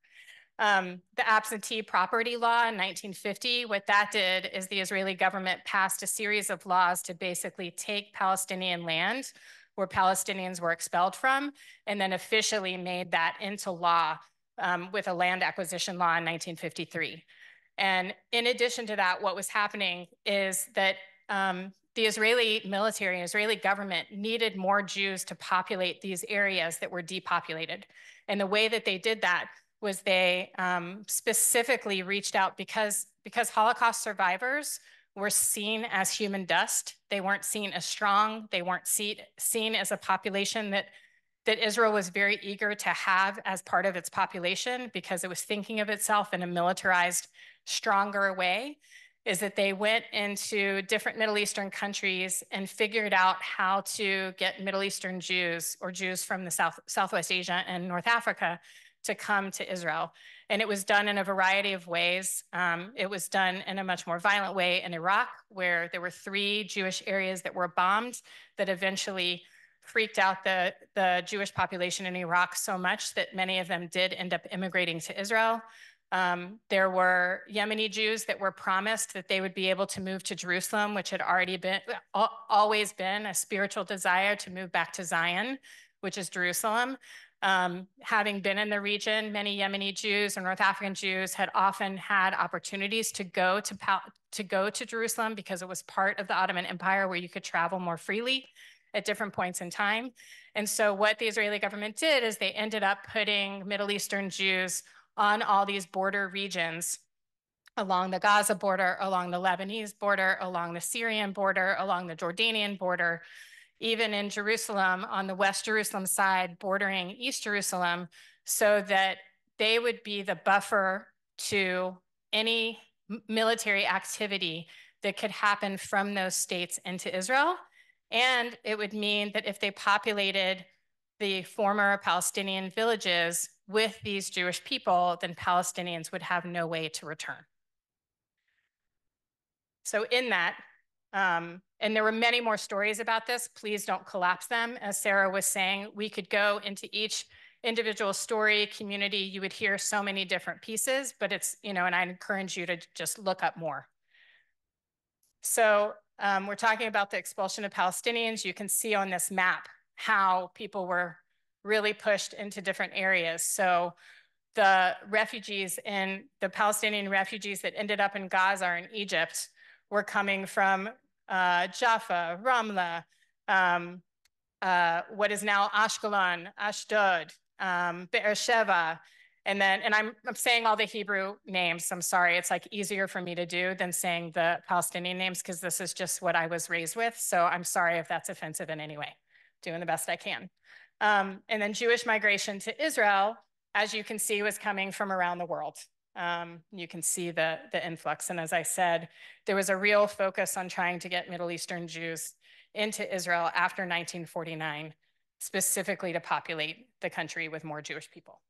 The absentee property law in 1950, what that did is the Israeli government passed a series of laws to basically take Palestinian land where Palestinians were expelled from, and then officially made that into law with a land acquisition law in 1953. And in addition to that, what was happening is that the Israeli military and Israeli government needed more Jews to populate these areas that were depopulated. And the way that they did that was they specifically reached out because Holocaust survivors were seen as human dust. They weren't seen as strong. They weren't seen as a population that that Israel was very eager to have as part of its population because it was thinking of itself in a militarized, stronger way, is that they went into different Middle Eastern countries and figured out how to get Middle Eastern Jews or Jews from the Southwest Asia and North Africa to come to Israel. And it was done in a variety of ways. It was done in a much more violent way in Iraq, where there were 3 Jewish areas that were bombed that eventually freaked out the Jewish population in Iraq so much that many of them did end up immigrating to Israel. There were Yemeni Jews that were promised that they would be able to move to Jerusalem, which had always been a spiritual desire to move back to Zion, which is Jerusalem. Having been in the region, many Yemeni Jews or North African Jews had often had opportunities to go to Jerusalem because it was part of the Ottoman Empire where you could travel more freely at different points in time. And so what the Israeli government did is they ended up putting Middle Eastern Jews on all these border regions along the Gaza border, along the Lebanese border, along the Syrian border, along the Jordanian border, even in Jerusalem on the West Jerusalem side bordering East Jerusalem, so that they would be the buffer to any military activity that could happen from those states into Israel. And it would mean that if they populated the former Palestinian villages with these Jewish people, then Palestinians would have no way to return. So in that, and there were many more stories about this, please don't collapse them. As Sara was saying, we could go into each individual story, community, you would hear so many different pieces, but it's, and I encourage you to just look up more. So we're talking about the expulsion of Palestinians. You can see on this map how people were really pushed into different areas. So the refugees the Palestinian refugees that ended up in Gaza or in Egypt were coming from Jaffa, Ramla, what is now Ashkelon, Ashdod, Beersheba, and I'm saying all the Hebrew names. I'm sorry, it's like easier for me to do than saying the Palestinian names because this is just what I was raised with. So I'm sorry if that's offensive in any way. Doing the best I can. And then Jewish migration to Israel, as you can see, was coming from around the world. You can see the influx. And as I said, there was a real focus on trying to get Middle Eastern Jews into Israel after 1949, specifically to populate the country with more Jewish people.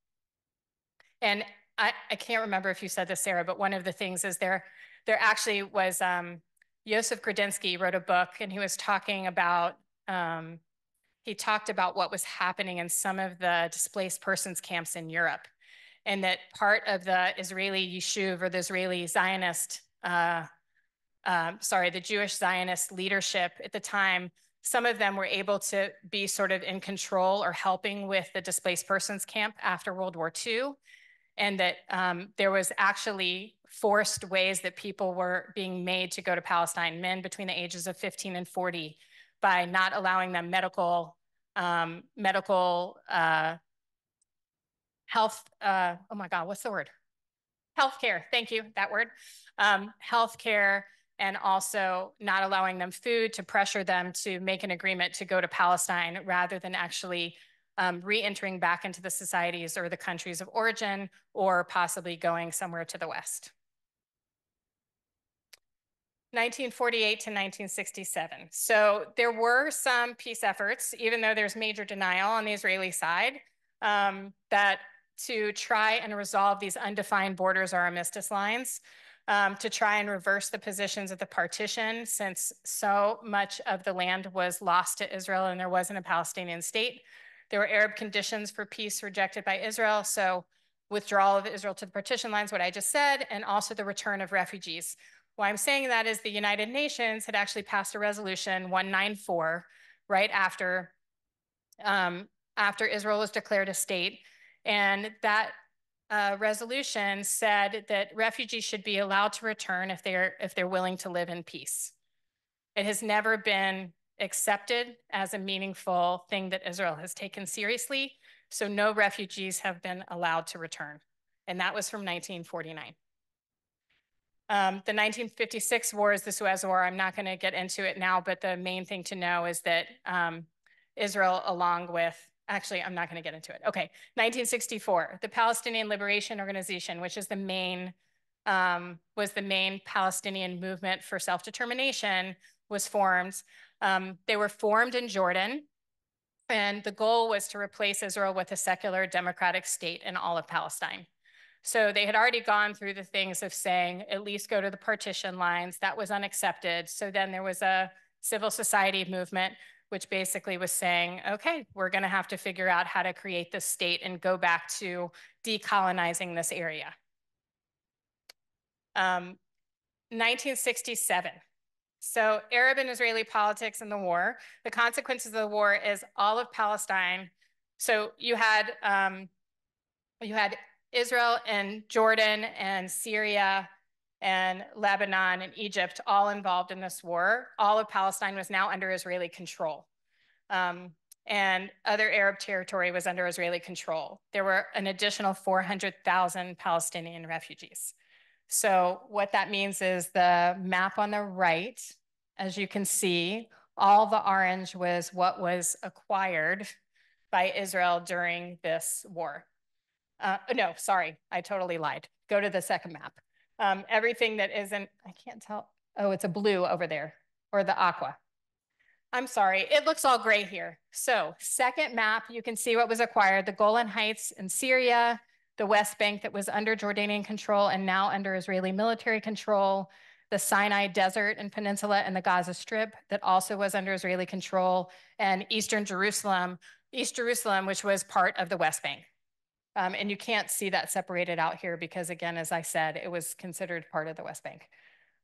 And I can't remember if you said this, Sara, but one of the things is there actually was, Joseph Grudinsky wrote a book and he was talking about, he talked about what was happening in some of the displaced persons camps in Europe. And that part of the Israeli Yishuv or the Israeli Zionist, the Jewish Zionist leadership at the time, some of them were able to be sort of in control or helping with the displaced persons camp after World War II. And that there was actually forced ways that people were being made to go to Palestine, men between the ages of 15 and 40, by not allowing them medical health, oh my God, what's the word? Healthcare, thank you, that word. Healthcare, and also not allowing them food, to pressure them to make an agreement to go to Palestine rather than actually re-entering back into the societies or the countries of origin, or possibly going somewhere to the West. 1948 to 1967. So there were some peace efforts, even though there's major denial on the Israeli side, that to try and resolve these undefined borders or armistice lines, to try and reverse the positions of the partition, since so much of the land was lost to Israel and there wasn't a Palestinian state. There were Arab conditions for peace rejected by Israel, so withdrawal of Israel to the partition lines, what I just said, and also the return of refugees. Why I'm saying that is the United Nations had actually passed a resolution 194 right after Israel was declared a state, and that resolution said that refugees should be allowed to return if they're willing to live in peace. It has never been accepted as a meaningful thing that Israel has taken seriously, so no refugees have been allowed to return, and that was from 1949. The 1956 war is the Suez War. I'm not going to get into it now, but the main thing to know is that Israel, along with Actually, I'm not going to get into it. Okay, 1964, the Palestinian Liberation Organization, which is was the main Palestinian movement for self-determination, was formed. They were formed in Jordan, and the goal was to replace Israel with a secular democratic state in all of Palestine. So they had already gone through the things of saying, at least go to the partition lines. That was unaccepted. So then there was a civil society movement, which basically was saying, okay, we're going to have to figure out how to create this state and go back to decolonizing this area. 1967. So Arab and Israeli politics in the war. The consequences of the war is all of Palestine. So you had Israel and Jordan and Syria and Lebanon and Egypt all involved in this war. All of Palestine was now under Israeli control. And other Arab territory was under Israeli control. There were an additional 400,000 Palestinian refugees. So what that means is the map on the right, as you can see, all the orange was what was acquired by Israel during this war. No, sorry, I totally lied. Go to the second map. Everything that isn't, I can't tell. Oh, it's a blue over there, or the aqua. I'm sorry, it looks all gray here. So second map, you can see what was acquired: the Golan Heights in Syria, the West Bank that was under Jordanian control and now under Israeli military control, the Sinai Desert and Peninsula and the Gaza Strip that also was under Israeli control, and Eastern Jerusalem, East Jerusalem, which was part of the West Bank. And you can't see that separated out here because, again, as I said, it was considered part of the West Bank.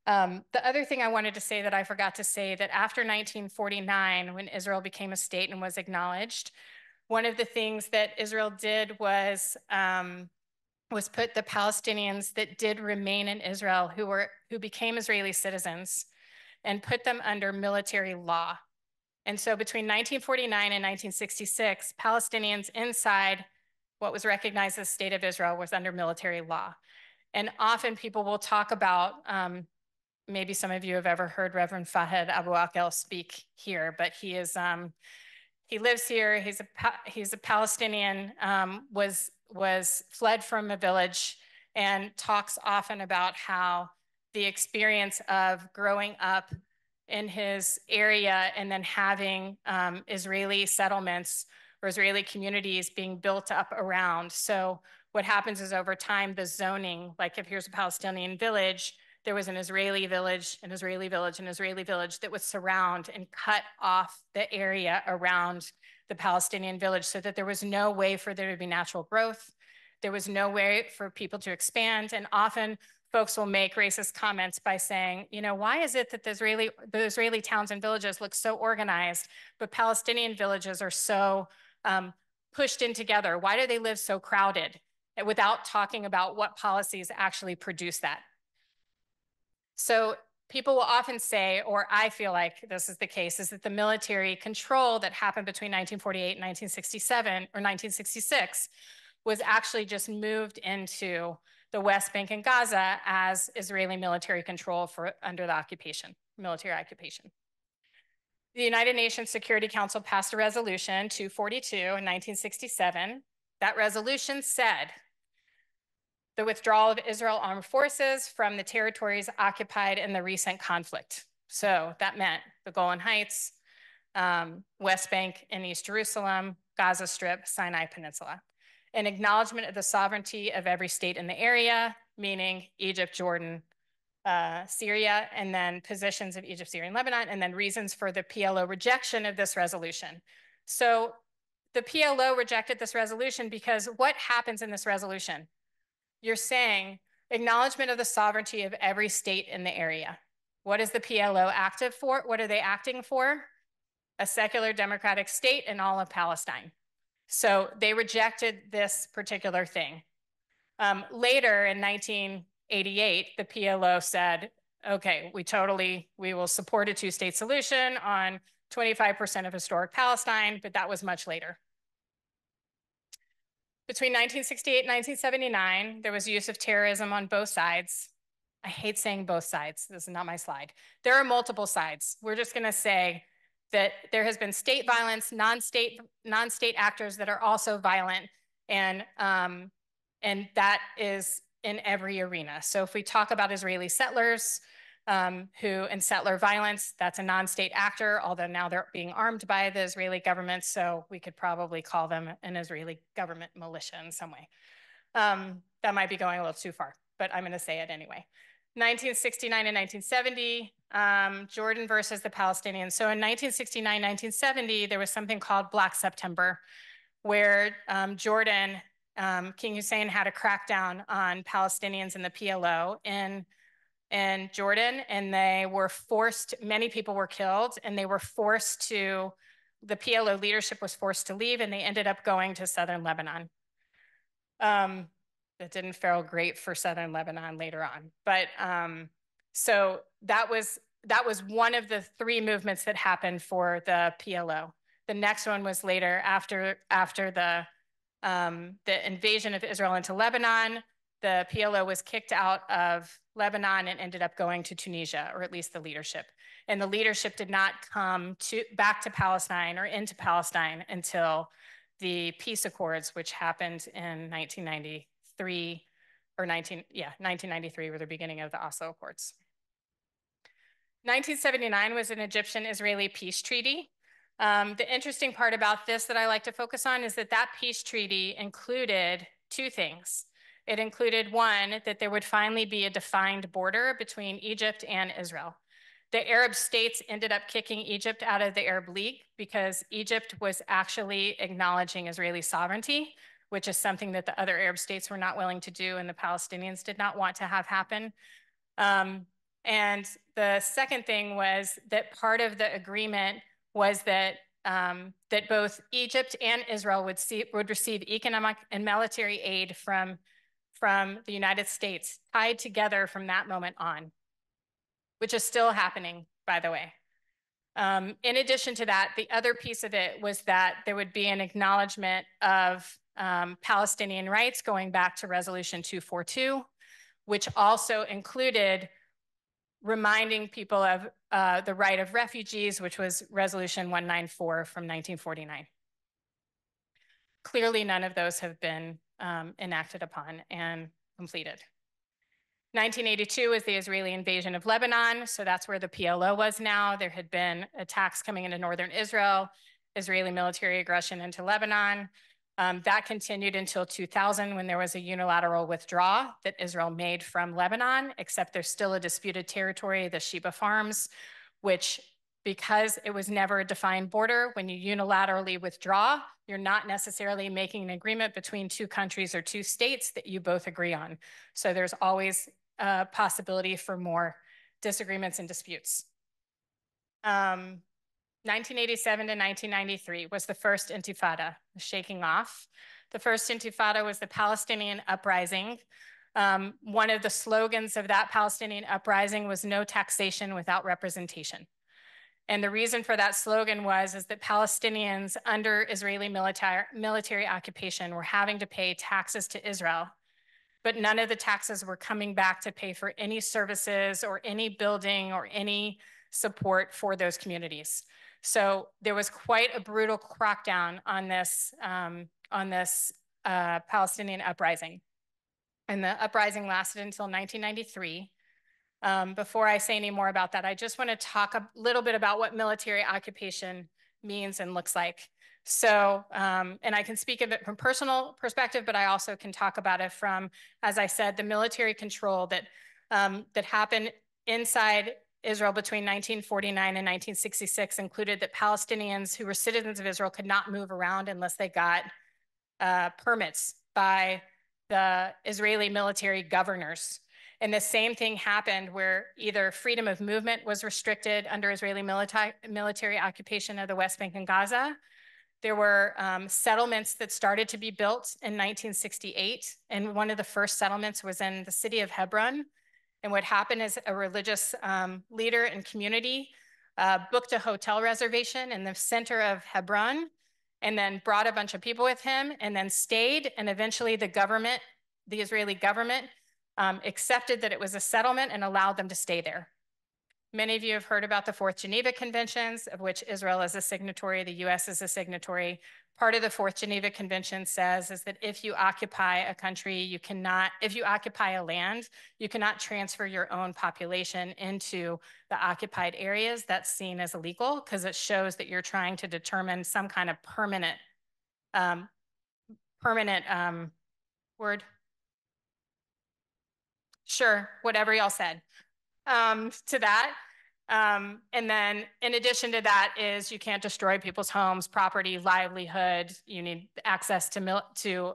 The other thing I wanted to say that I forgot to say, that after 1949, when Israel became a state and was acknowledged, one of the things that Israel did was put the Palestinians that did remain in Israel, who became Israeli citizens, and put them under military law. And so between 1949 and 1966, Palestinians inside what was recognized as the state of Israel was under military law. And often people will talk about, maybe some of you have ever heard Reverend Fahed Abu Akel speak here, but he lives here. He's a Palestinian, was fled from a village, and talks often about how the experience of growing up in his area and then having Israeli settlements or Israeli communities being built up around. So what happens is, over time, the zoning, like if here's a Palestinian village, there was an Israeli village, an Israeli village, an Israeli village that would surround and cut off the area around the Palestinian village, so that there was no way for there to be natural growth. There was no way for people to expand. And often folks will make racist comments by saying, you know, why is it that the Israeli towns and villages look so organized, but Palestinian villages are so pushed in together? Why do they live so crowded? Without talking about what policies actually produce that. So people will often say, or I feel like this is the case, is that the military control that happened between 1948 and 1967 or 1966 was actually just moved into the West Bank and Gaza as Israeli military control under the occupation, military occupation. The United Nations Security Council passed a resolution 242 in 1967. That resolution said, the withdrawal of Israel armed forces from the territories occupied in the recent conflict. So that meant the Golan Heights, West Bank and East Jerusalem, Gaza Strip, Sinai Peninsula. An acknowledgement of the sovereignty of every state in the area, meaning Egypt, Jordan, Syria, and then positions of Egypt, Syria, and Lebanon, and then reasons for the PLO rejection of this resolution. So the PLO rejected this resolution because what happens in this resolution? You're saying acknowledgement of the sovereignty of every state in the area. What is the PLO active for? What are they acting for? A secular democratic state in all of Palestine. So they rejected this particular thing. Later in 1988, the PLO said, okay, we will support a two-state solution on 25% of historic Palestine, but that was much later. Between 1968 and 1979, there was use of terrorism on both sides. I hate saying both sides. This is not my slide. There are multiple sides. We're just going to say that there has been state violence, non-state actors that are also violent, and that is in every arena. So if we talk about Israeli settlers and settler violence, that's a non-state actor, although now they're being armed by the Israeli government, so we could probably call them an Israeli government militia in some way. That might be going a little too far, but I'm going to say it anyway. 1969 and 1970, Jordan versus the Palestinians. So in 1969, 1970, there was something called Black September, where Jordan, King Hussein had a crackdown on Palestinians in the PLO in Jordan, and they were forced, many people were killed, and they were forced to, the PLO leadership was forced to leave, and they ended up going to southern Lebanon. It didn't fare great for southern Lebanon later on. But so that was one of the three movements that happened for the PLO. The next one was later after the invasion of Israel into Lebanon. The PLO was kicked out of Lebanon and ended up going to Tunisia, or at least the leadership. And the leadership did not come back to Palestine or into Palestine until the peace accords, which happened in 1993, or 1993 were the beginning of the Oslo Accords. 1979 was an Egyptian-Israeli peace treaty. The interesting part about this that I like to focus on is that that peace treaty included two things. It included, one, that there would finally be a defined border between Egypt and Israel. The Arab states ended up kicking Egypt out of the Arab League because Egypt was actually acknowledging Israeli sovereignty, which is something that the other Arab states were not willing to do and the Palestinians did not want to have happen. And the second thing was that part of the agreement was that that both Egypt and Israel would receive economic and military aid from the United States, tied together from that moment on, which is still happening, by the way. In addition to that, the other piece of it was that there would be an acknowledgement of Palestinian rights going back to Resolution 242, which also included reminding people of the right of refugees, which was Resolution 194 from 1949. Clearly, none of those have been enacted upon and completed. 1982 was the Israeli invasion of Lebanon, so that's where the PLO was now. There had been attacks coming into northern Israel, Israeli military aggression into Lebanon. That continued until 2000 when there was a unilateral withdrawal that Israel made from Lebanon, except there's still a disputed territory, the Sheba Farms, which, because it was never a defined border, when you unilaterally withdraw, you're not necessarily making an agreement between two countries or two states that you both agree on. So there's always a possibility for more disagreements and disputes. 1987 to 1993 was the first Intifada, the shaking off. The first Intifada was the Palestinian uprising. One of the slogans of that Palestinian uprising was no taxation without representation. And the reason for that slogan is that Palestinians under Israeli military occupation were having to pay taxes to Israel, but none of the taxes were coming back to pay for any services or any building or any support for those communities. So there was quite a brutal crackdown on this Palestinian uprising. And the uprising lasted until 1993. Before I say any more about that, I just want to talk a little bit about what military occupation means and looks like. So, and I can speak of it from personal perspective, but I also can talk about it from, as I said, the military control that happened inside Israel between 1949 and 1966 included that Palestinians who were citizens of Israel could not move around unless they got permits by the Israeli military governors. And the same thing happened where either freedom of movement was restricted under Israeli military occupation of the West Bank and Gaza. There were settlements that started to be built in 1968. And one of the first settlements was in the city of Hebron. And what happened is a religious leader and community booked a hotel reservation in the center of Hebron and then brought a bunch of people with him and then stayed. And eventually the Israeli government accepted that it was a settlement and allowed them to stay there. Many of you have heard about the Fourth Geneva Conventions, of which Israel is a signatory, the US is a signatory. Part of the Fourth Geneva Convention says is that if you occupy a country, if you occupy a land, you cannot transfer your own population into the occupied areas. That's seen as illegal because it shows that you're trying to determine some kind of permanent word. Sure, whatever y'all said to that. And then in addition to that is you can't destroy people's homes, property, livelihood. You need access to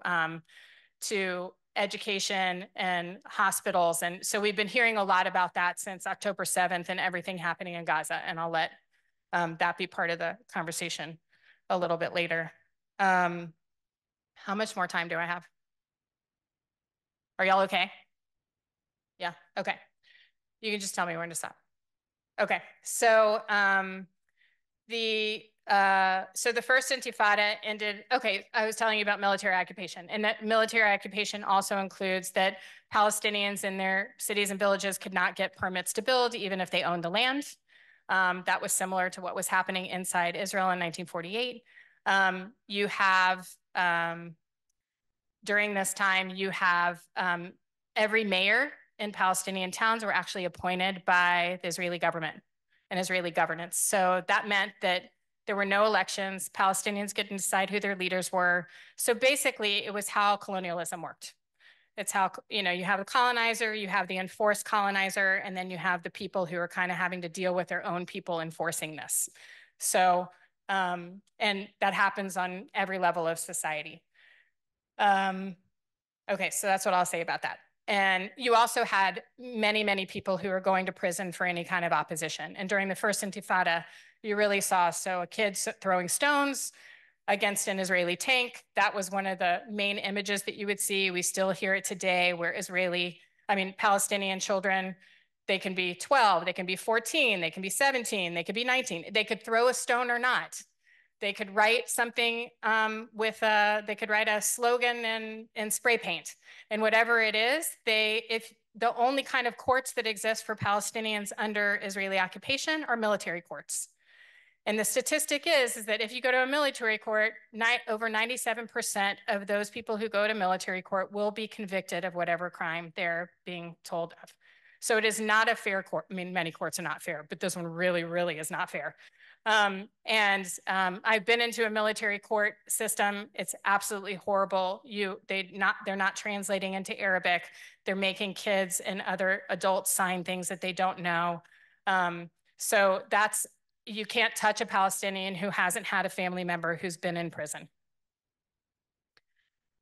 education and hospitals. And so we've been hearing a lot about that since October 7th and everything happening in Gaza. And I'll let that be part of the conversation a little bit later. How much more time do I have? Are y'all okay? Yeah, okay. You can just tell me when to stop. Okay, so the first Intifada ended. Okay, I was telling you about military occupation, and that military occupation also includes that Palestinians in their cities and villages could not get permits to build, even if they owned the land. That was similar to what was happening inside Israel in 1948. You have during this time, you have every mayor in Palestinian towns were actually appointed by the Israeli government and Israeli governance. So that meant that there were no elections. Palestinians couldn't decide who their leaders were. So basically, it was how colonialism worked. It's how, you have the colonizer, you have the enforced colonizer, and then you have the people who are kind of having to deal with their own people enforcing this. So, and that happens on every level of society. Okay, so that's what I'll say about that. And you also had many, many people who were going to prison for any kind of opposition. And during the first Intifada, you really saw, a kid throwing stones against an Israeli tank. That was one of the main images that you would see. We still hear it today where Palestinian children, they can be 12, they can be 14, they can be 17, they could be 19. They could throw a stone or not. They could write something they could write a slogan in spray paint. And whatever it is, if the only kind of courts that exist for Palestinians under Israeli occupation are military courts. And the statistic is that if you go to a military court, over 97% of those people who go to military court will be convicted of whatever crime they're being told of. So it is not a fair court. Many courts are not fair, but this one really, really is not fair. I've been into a military court system. It's absolutely horrible. They're not translating into Arabic. They're making kids and other adults sign things that they don't know. So you can't touch a Palestinian who hasn't had a family member who's been in prison.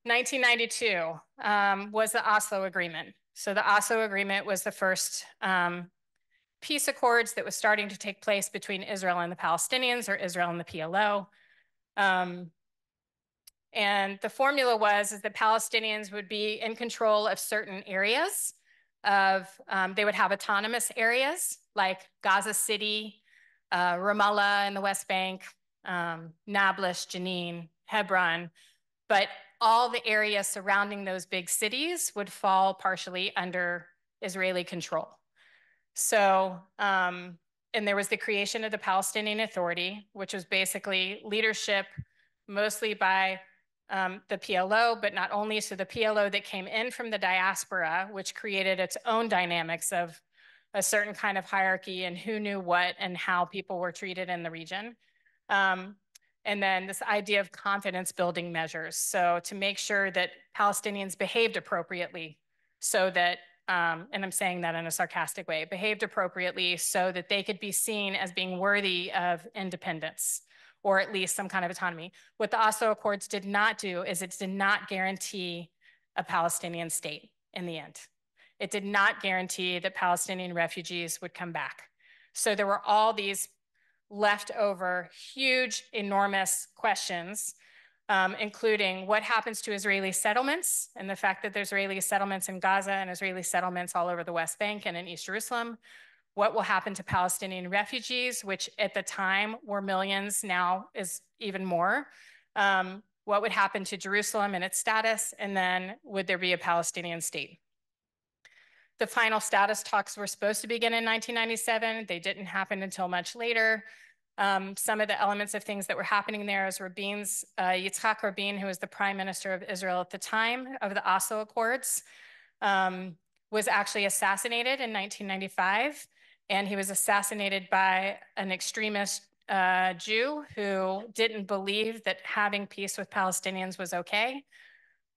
1992 was the Oslo Agreement. So the Oslo Agreement was the first peace accords that was starting to take place between Israel and the Palestinians, or Israel and the PLO. And the formula was that Palestinians would be in control of certain areas they would have autonomous areas like Gaza City, Ramallah in the West Bank, Nablus, Jenin, Hebron, but all the areas surrounding those big cities would fall partially under Israeli control. So, and there was the creation of the Palestinian Authority, which was basically leadership mostly by the PLO, but not only. So the PLO that came in from the diaspora, which created its own dynamics of a certain kind of hierarchy and who knew what and how people were treated in the region. And then this idea of confidence building measures. So to make sure that Palestinians behaved appropriately so that and I'm saying that in a sarcastic way, behaved appropriately so that they could be seen as being worthy of independence or at least some kind of autonomy. What the Oslo Accords did not do is it did not guarantee a Palestinian state in the end. It did not guarantee that Palestinian refugees would come back. So there were all these leftover, huge, enormous questions including what happens to Israeli settlements and the fact that there's Israeli settlements in Gaza and Israeli settlements all over the West Bank and in East Jerusalem. What will happen to Palestinian refugees, which at the time were millions, now is even more. What would happen to Jerusalem and its status, and then would there be a Palestinian state? The final status talks were supposed to begin in 1997. They didn't happen until much later. Some of the elements of things that were happening there is Yitzhak Rabin, who was the prime minister of Israel at the time of the Oslo Accords, was actually assassinated in 1995. And he was assassinated by an extremist Jew who didn't believe that having peace with Palestinians was okay.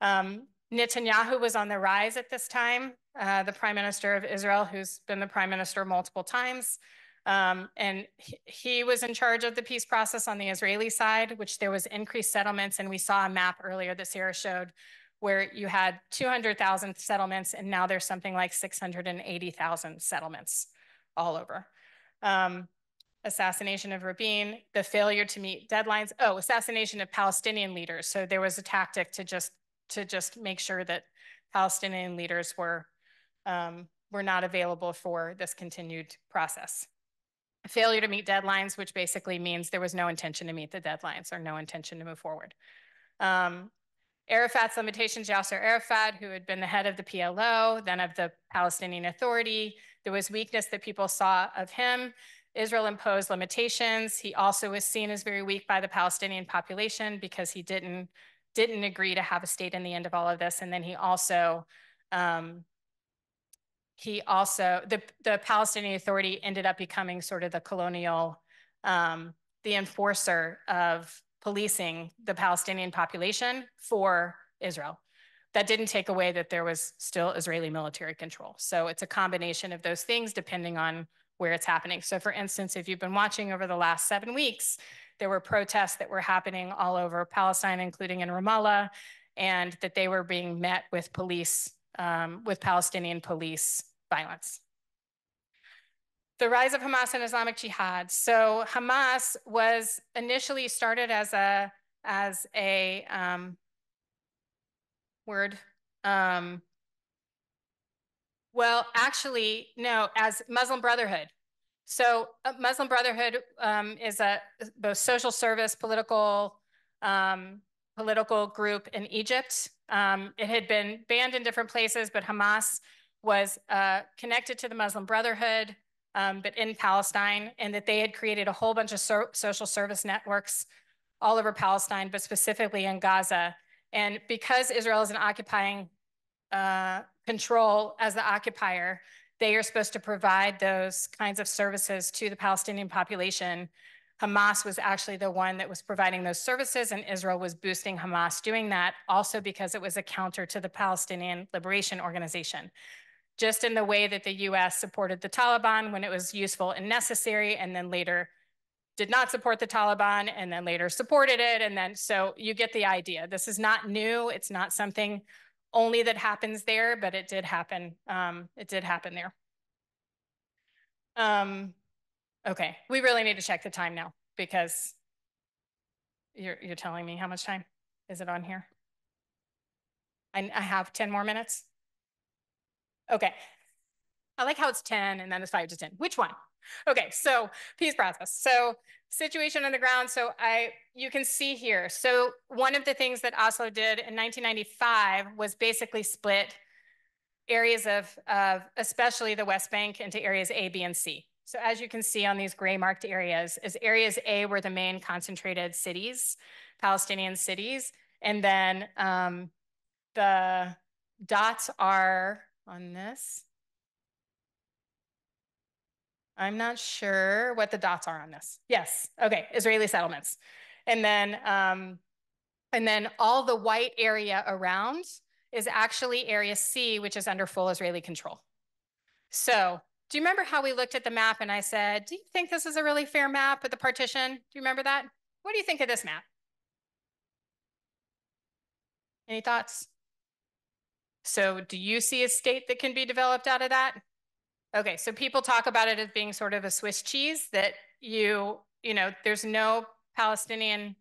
Netanyahu was on the rise at this time, the prime minister of Israel, who's been the prime minister multiple times. And he was in charge of the peace process on the Israeli side, which there was increased settlements. And we saw a map earlier that Sara showed where you had 200,000 settlements, and now there's something like 680,000 settlements all over. Assassination of Rabin, the failure to meet deadlines. Oh, assassination of Palestinian leaders. So there was a tactic to just make sure that Palestinian leaders were not available for this continued process. Failure to meet deadlines, which basically means there was no intention to meet the deadlines or no intention to move forward. Arafat's limitations, Yasser Arafat, who had been the head of the PLO, then of the Palestinian Authority. There was weakness that people saw of him. Israel imposed limitations. He also was seen as very weak by the Palestinian population because he didn't agree to have a state in the end of all of this. And then the Palestinian Authority ended up becoming sort of the colonial, the enforcer of policing the Palestinian population for Israel. That didn't take away that there was still Israeli military control. So it's a combination of those things depending on where it's happening. So for instance, if you've been watching over the last 7 weeks, there were protests that were happening all over Palestine, including in Ramallah, and that they were being met with police, with Palestinian police violence. The rise of Hamas and Islamic Jihad. So Hamas was initially started as a well, actually, no, as Muslim Brotherhood. So Muslim Brotherhood is a both social service, political group in Egypt. It had been banned in different places, but Hamas was connected to the Muslim Brotherhood, but in Palestine, and that they had created a whole bunch of social service networks all over Palestine, but specifically in Gaza. And because Israel is an occupying control as the occupier, they are supposed to provide those kinds of services to the Palestinian population. Hamas was actually the one that was providing those services, and Israel was boosting Hamas doing that, also because it was a counter to the Palestinian Liberation Organization. Just in the way that the US supported the Taliban when it was useful and necessary, and then later did not support the Taliban, and then later supported it. And then, so you get the idea. This is not new. It's not something only that happens there, but it did happen. It did happen there. Okay, we really need to check the time now because you're telling me how much time is it on here? I have 10 more minutes. Okay. I like how it's 10 and then it's 5 to 10. Which one? Okay, so peace process. So situation on the ground. So you can see here. So one of the things that Oslo did in 1995 was basically split areas of especially the West Bank into areas A, B, and C. So as you can see on these gray marked areas, areas A were the main concentrated cities, Palestinian cities. And then the dots are on this. I'm not sure what the dots are on this. Yes, okay, Israeli settlements. And then all the white area around is actually area C, which is under full Israeli control. So do you remember how we looked at the map and I said, do you think this is a really fair map with the partition? Do you remember that? What do you think of this map? Any thoughts? So do you see a state that can be developed out of that? Okay, so people talk about it as being sort of a Swiss cheese that you know, there's no Palestinian,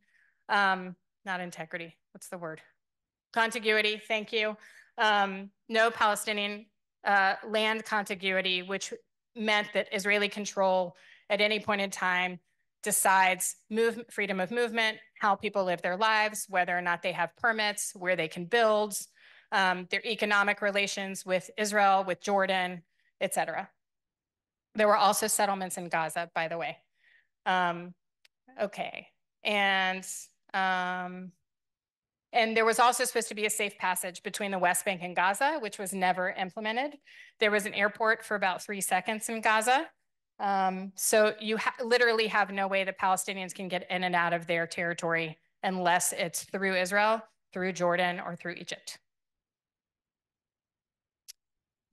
not integrity, what's the word? Contiguity, thank you. No Palestinian land contiguity, which meant that Israeli control at any point in time decides freedom of movement, how people live their lives, whether or not they have permits, where they can build, their economic relations with Israel, with Jordan, etc. There were also settlements in Gaza, by the way. Okay, and there was also supposed to be a safe passage between the West Bank and Gaza, which was never implemented. There was an airport for about 3 seconds in Gaza. So you literally have no way that Palestinians can get in and out of their territory unless it's through Israel, through Jordan, or through Egypt.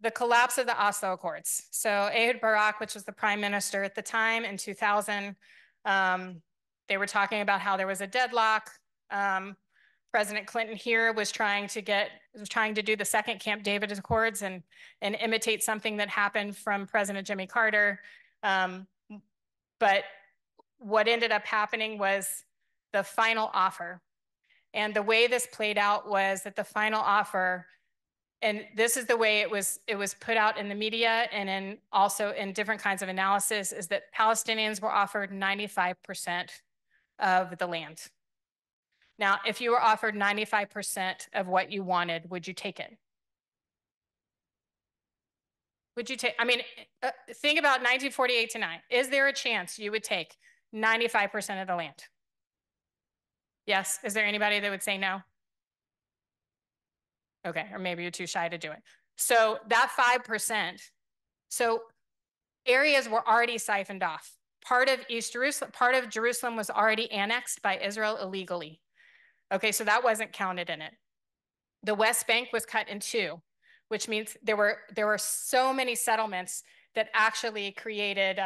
The collapse of the Oslo Accords. So Ehud Barak, which was the prime minister at the time in 2000, they were talking about how there was a deadlock. President Clinton here was trying to do the second Camp David Accords and imitate something that happened from President Jimmy Carter. But what ended up happening was the final offer. And the way this played out was that the final offer, and this is the way it was put out in the media and also in different kinds of analysis, is that Palestinians were offered 95% of the land. Now, if you were offered 95% of what you wanted, would you take it? Would you take, I mean, think about 1948 to 9. Is there a chance you would take 95% of the land? Yes. Is there anybody that would say no? Okay, or maybe you're too shy to do it. So that 5%, so areas were already siphoned off. Part of Jerusalem was already annexed by Israel illegally. Okay, so that wasn't counted in it. The West Bank was cut in two, which means there were so many settlements that actually created,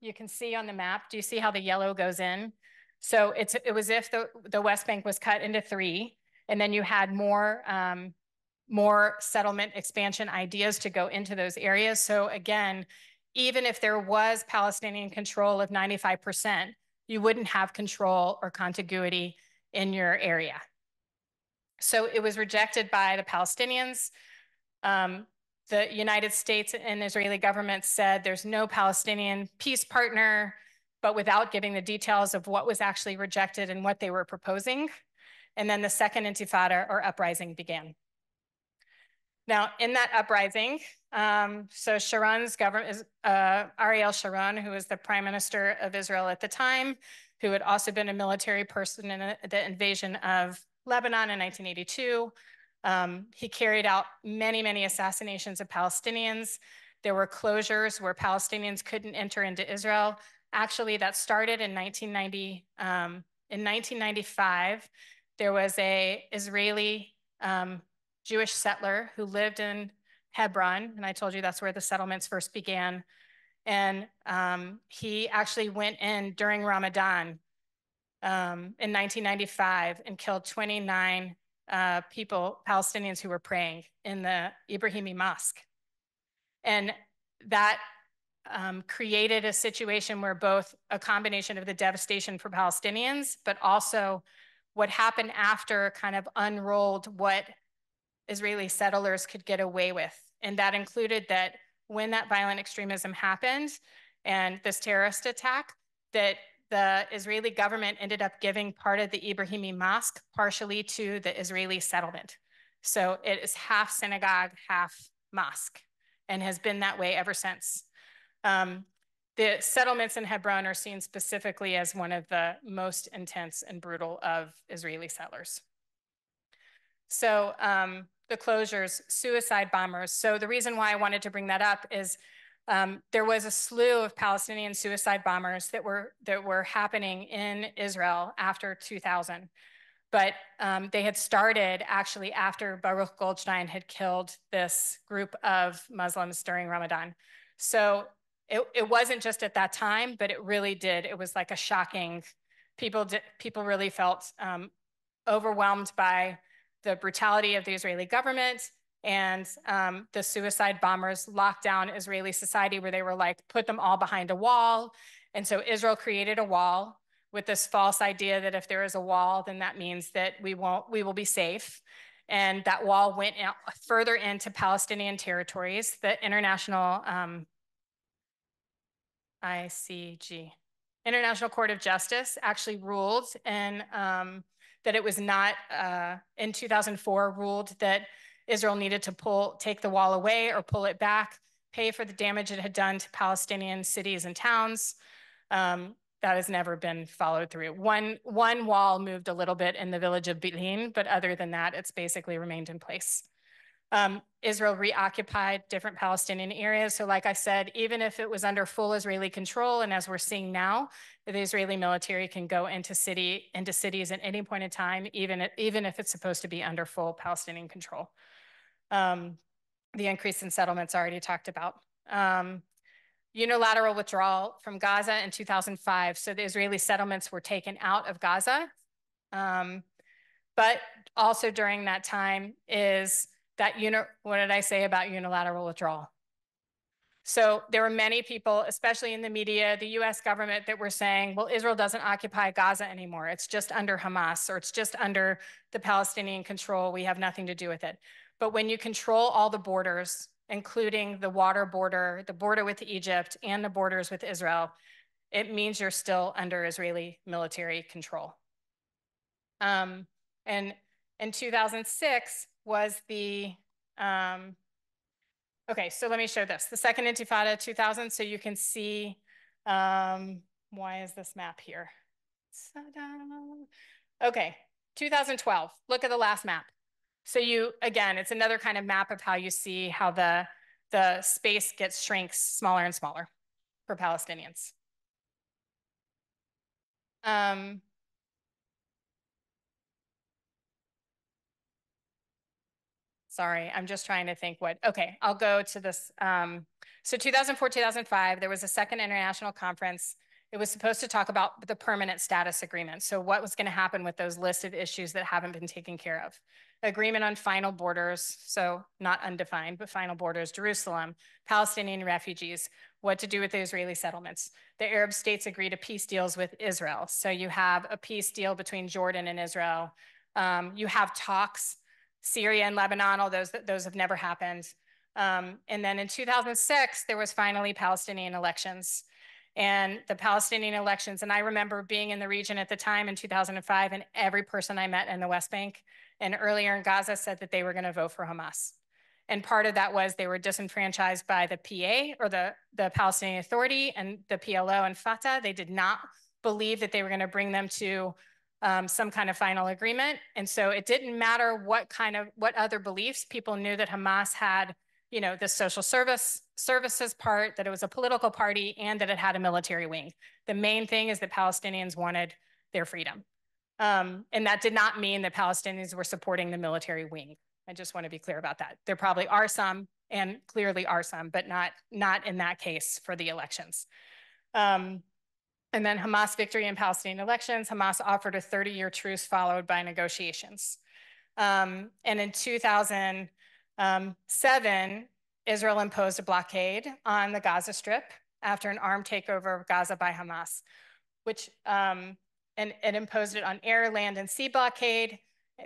you can see on the map, do you see how the yellow goes in? So it was if the West Bank was cut into three, and then you had more settlement expansion ideas to go into those areas. So again, even if there was Palestinian control of 95%, you wouldn't have control or contiguity in your area. So it was rejected by the Palestinians. The United States and Israeli government said there's no Palestinian peace partner, but without giving the details of what was actually rejected and what they were proposing. And then the second intifada or uprising began. Now, in that uprising, so Sharon's government is Ariel Sharon, who was the prime minister of Israel at the time, who had also been a military person in the invasion of Lebanon in 1982. He carried out many, many assassinations of Palestinians. There were closures where Palestinians couldn't enter into Israel. Actually, that started in 1990. In 1995, there was an Israeli Jewish settler who lived in Hebron, and I told you that's where the settlements first began. And he actually went in during Ramadan in 1995 and killed 29 people, Palestinians who were praying in the Ibrahimi Mosque. And that created a situation where both a combination of the devastation for Palestinians, but also what happened after kind of unrolled what Israeli settlers could get away with. And that included that when that violent extremism happened and this terrorist attack, that the Israeli government ended up giving part of the Ibrahimi Mosque partially to the Israeli settlement. So it is half synagogue, half mosque, and has been that way ever since. The settlements in Hebron are seen specifically as one of the most intense and brutal of Israeli settlers. So the closures, suicide bombers. So the reason why I wanted to bring that up is there was a slew of Palestinian suicide bombers that were happening in Israel after 2000. But they had started actually after Baruch Goldstein had killed this group of Muslims during Ramadan. So it wasn't just at that time, but it really did. It was like a shocking, people really felt overwhelmed by the brutality of the Israeli government and the suicide bombers locked down Israeli society where they were like, put them all behind a wall. And so Israel created a wall with this false idea that if there is a wall, then that means that we will be safe. And that wall went out further into Palestinian territories. The International International Court of Justice actually ruled and that it was not, in 2004, ruled that Israel needed to take the wall away or pull it back, pay for the damage it had done to Palestinian cities and towns. That has never been followed through. One wall moved a little bit in the village of Bilin, but other than that, it's basically remained in place. Israel reoccupied different Palestinian areas. So like I said, even if it was under full Israeli control, and as we're seeing now, the Israeli military can go into cities at any point in time, even if it's supposed to be under full Palestinian control. The increase in settlements already talked about. Unilateral withdrawal from Gaza in 2005. So the Israeli settlements were taken out of Gaza. But also during that time is that, what did I say about unilateral withdrawal? So there were many people, especially in the media, the US government, that were saying, well, Israel doesn't occupy Gaza anymore. It's just under Hamas, or it's just under the Palestinian control. We have nothing to do with it. But when you control all the borders, including the water border, the border with Egypt, and the borders with Israel, it means you're still under Israeli military control. And in 2006 was the, okay, so let me show this. The Second Intifada, 2000, so you can see, why is this map here? Okay, 2012, look at the last map. So again, it's another kind of map of how you see how the space shrinks smaller and smaller for Palestinians. Sorry, I'm just trying to think okay, I'll go to this. So 2004, 2005, there was a second international conference. It was supposed to talk about the permanent status agreement. So what was going to happen with those listed issues that haven't been taken care of. Agreement on final borders, so not undefined, but final borders, Jerusalem, Palestinian refugees, what to do with the Israeli settlements. The Arab states agreed to peace deals with Israel. So you have a peace deal between Jordan and Israel. You have talks, Syria and Lebanon, although those have never happened. And then in 2006, there was finally Palestinian elections. And the Palestinian elections, and I remember being in the region at the time in 2005, and every person I met in the West Bank and earlier in Gaza said that they were going to vote for Hamas. And part of that was they were disenfranchised by the PA, or the Palestinian Authority, and the PLO and Fatah. They did not believe that they were going to bring them to some kind of final agreement. And so it didn't matter what other beliefs. People knew that Hamas had, the social services part, that it was a political party, and that it had a military wing. The main thing is that Palestinians wanted their freedom. And that did not mean that Palestinians were supporting the military wing. I just want to be clear about that. There probably are some, and clearly are some, but not in that case for the elections. And then Hamas victory in Palestinian elections, Hamas offered a 30-year truce followed by negotiations. And in 2007, Israel imposed a blockade on the Gaza Strip after an armed takeover of Gaza by Hamas, which and it imposed it on air, land, and sea blockade,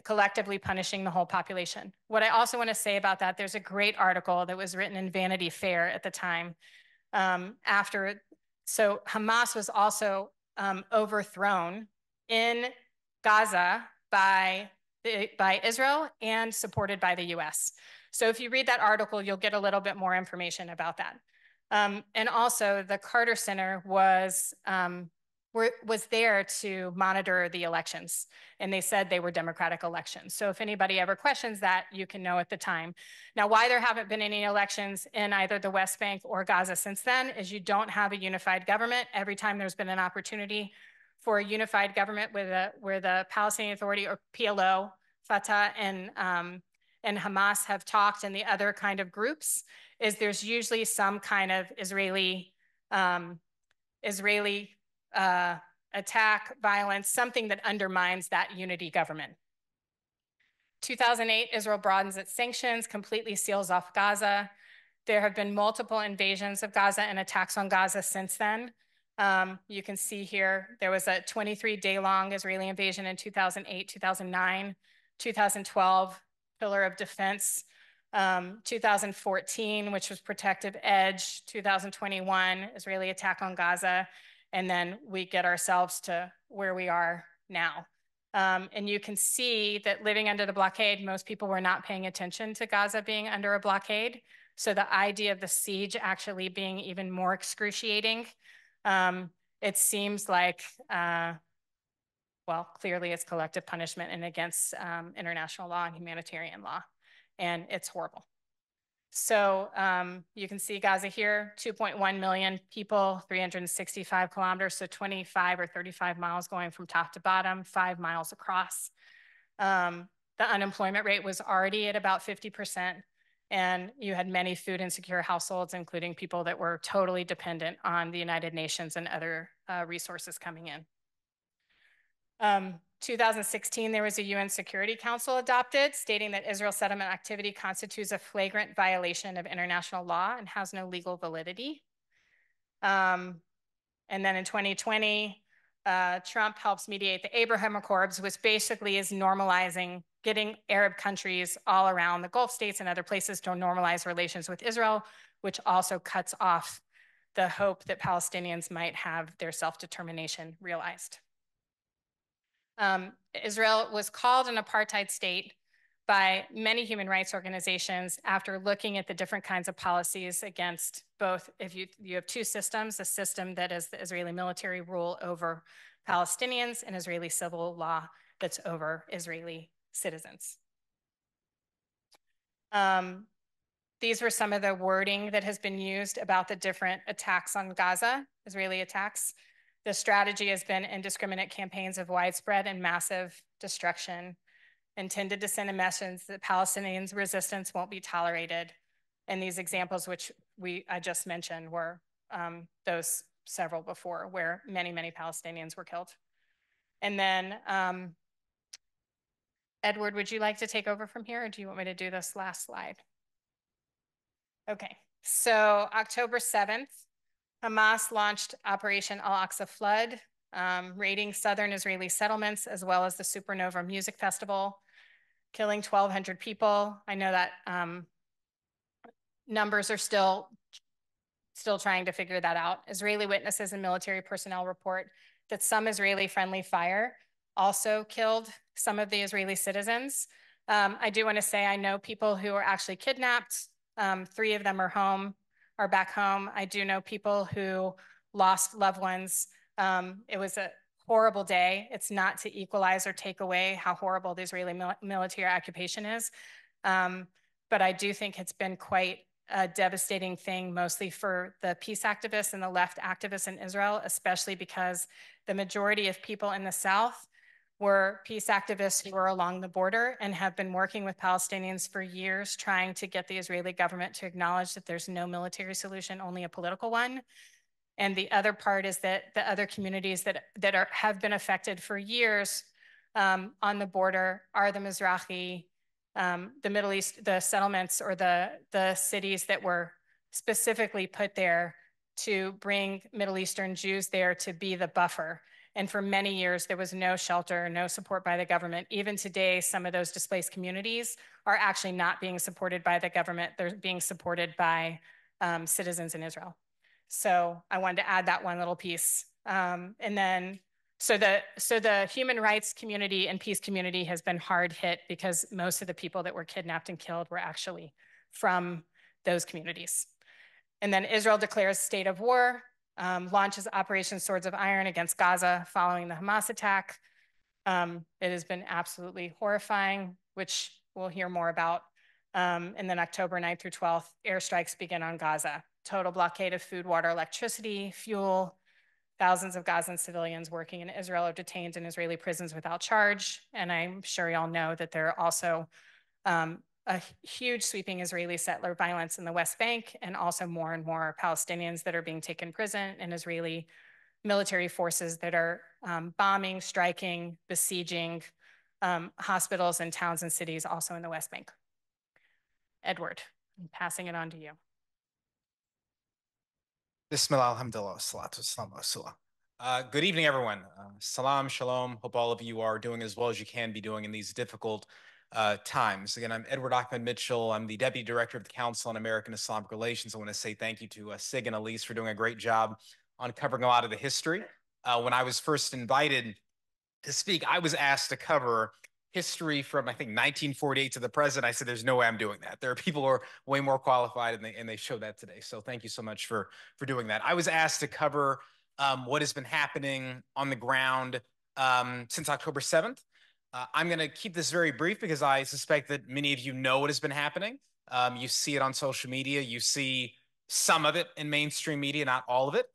collectively punishing the whole population. What I also want to say about that, there's a great article that was written in Vanity Fair at the time So Hamas was also overthrown in Gaza by Israel and supported by the US. So if you read that article, you'll get a little bit more information about that. And also the Carter Center was there to monitor the elections, and they said they were democratic elections. So if anybody ever questions that, you can know at the time. Now, why there haven't been any elections in either the West Bank or Gaza since then is you don't have a unified government. Every time there's been an opportunity for a unified government where the Palestinian Authority, or PLO, Fatah, and Hamas have talked, and the other kind of groups, is there's usually some kind of Israeli attack, violence, something that undermines that unity government. 2008, Israel broadens its sanctions, completely seals off Gaza. There have been multiple invasions of Gaza and attacks on Gaza since then. You can see here, there was a 23-day-long Israeli invasion in 2008, 2009, 2012, Pillar of Defense, 2014, which was Protective Edge, 2021, Israeli attack on Gaza, and then we get ourselves to where we are now. And you can see that living under the blockade, most people were not paying attention to Gaza being under a blockade. So the idea of the siege actually being even more excruciating, it seems like, well, clearly it's collective punishment and against international law and humanitarian law, and it's horrible. So you can see Gaza here, 2.1 million people, 365 kilometers, so 25 or 35 miles going from top to bottom, 5 miles across. The unemployment rate was already at about 50%, and you had many food insecure households, including people that were totally dependent on the United Nations and other resources coming in. 2016, there was a UN Security Council adopted stating that Israel settlement activity constitutes a flagrant violation of international law and has no legal validity. And then in 2020, Trump helps mediate the Abraham Accords, which basically is normalizing, getting Arab countries all around the Gulf states and other places to normalize relations with Israel, which also cuts off the hope that Palestinians might have their self-determination realized. Israel was called an apartheid state by many human rights organizations after looking at the different kinds of policies against both, if you have two systems, a system that is the Israeli military rule over Palestinians and Israeli civil law that's over Israeli citizens. These were some of the wording that has been used about the different attacks on Gaza, Israeli attacks. The strategy has been indiscriminate campaigns of widespread and massive destruction intended to send a message that Palestinians' resistance won't be tolerated. And these examples, which I just mentioned, were those several before, where many, many Palestinians were killed. And then, Edward, would you like to take over from here, or do you want me to do this last slide? Okay, so October 7th, Hamas launched Operation Al-Aqsa Flood, raiding southern Israeli settlements, as well as the Supernova Music Festival, killing 1,200 people. I know that numbers are still trying to figure that out. Israeli witnesses and military personnel report that some Israeli-friendly fire also killed some of the Israeli citizens. I do want to say I know people who were actually kidnapped. 3 of them are back home. I do know people who lost loved ones. It was a horrible day. It's not to equalize or take away how horrible the Israeli military occupation is. But I do think it's been quite a devastating thing, mostly for the peace activists and the left activists in Israel, especially because the majority of people in the South were peace activists who were along the border and have been working with Palestinians for years, trying to get the Israeli government to acknowledge that there's no military solution, only a political one. And the other part is that the other communities that have been affected for years on the border are the Mizrahi, the Middle East, the settlements or the cities that were specifically put there to bring Middle Eastern Jews there to be the buffer. And for many years, there was no shelter, no support by the government. Even today, some of those displaced communities are actually not being supported by the government. They're being supported by citizens in Israel. So I wanted to add that one little piece. And then, so the human rights community and peace community has been hard hit because most of the people that were kidnapped and killed were actually from those communities. And then Israel declares state of war, launches Operation Swords of Iron against Gaza following the Hamas attack. It has been absolutely horrifying, which we'll hear more about. And then October 9th through 12th, airstrikes begin on Gaza. Total blockade of food, water, electricity, fuel. Thousands of Gazan civilians working in Israel are detained in Israeli prisons without charge. And I'm sure y'all know that there are also a huge sweeping Israeli settler violence in the West Bank, and also more and more Palestinians that are being taken prison, and Israeli military forces that are bombing, striking, besieging hospitals and towns and cities also in the West Bank. Edward, I'm passing it on to you. Bismillah, alhamdulillah, salatu wassalamu ala. Good evening, everyone. Salam, shalom. Hope all of you are doing as well as you can be doing in these difficult times. Again, I'm Edward Ahmed Mitchell. I'm the Deputy Director of the Council on American-Islamic Relations. I want to say thank you to Sig and Ilise for doing a great job on covering a lot of the history. When I was first invited to speak, I was asked to cover history from, I think, 1948 to the present. I said, there's no way I'm doing that. There are people who are way more qualified, and they show that today. So thank you so much for doing that. I was asked to cover what has been happening on the ground since October 7th. I'm going to keep this very brief because I suspect that many of you know what has been happening. You see it on social media. You see some of it in mainstream media, not all of it.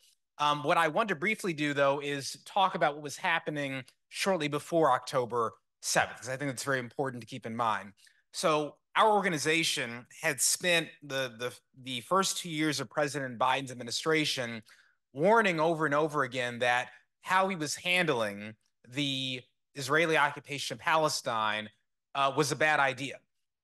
What I want to briefly do, though, is talk about what was happening shortly before October 7th, because I think it's very important to keep in mind. So our organization had spent the first 2 years of President Biden's administration warning over and over again that how he was handling the Israeli occupation of Palestine was a bad idea.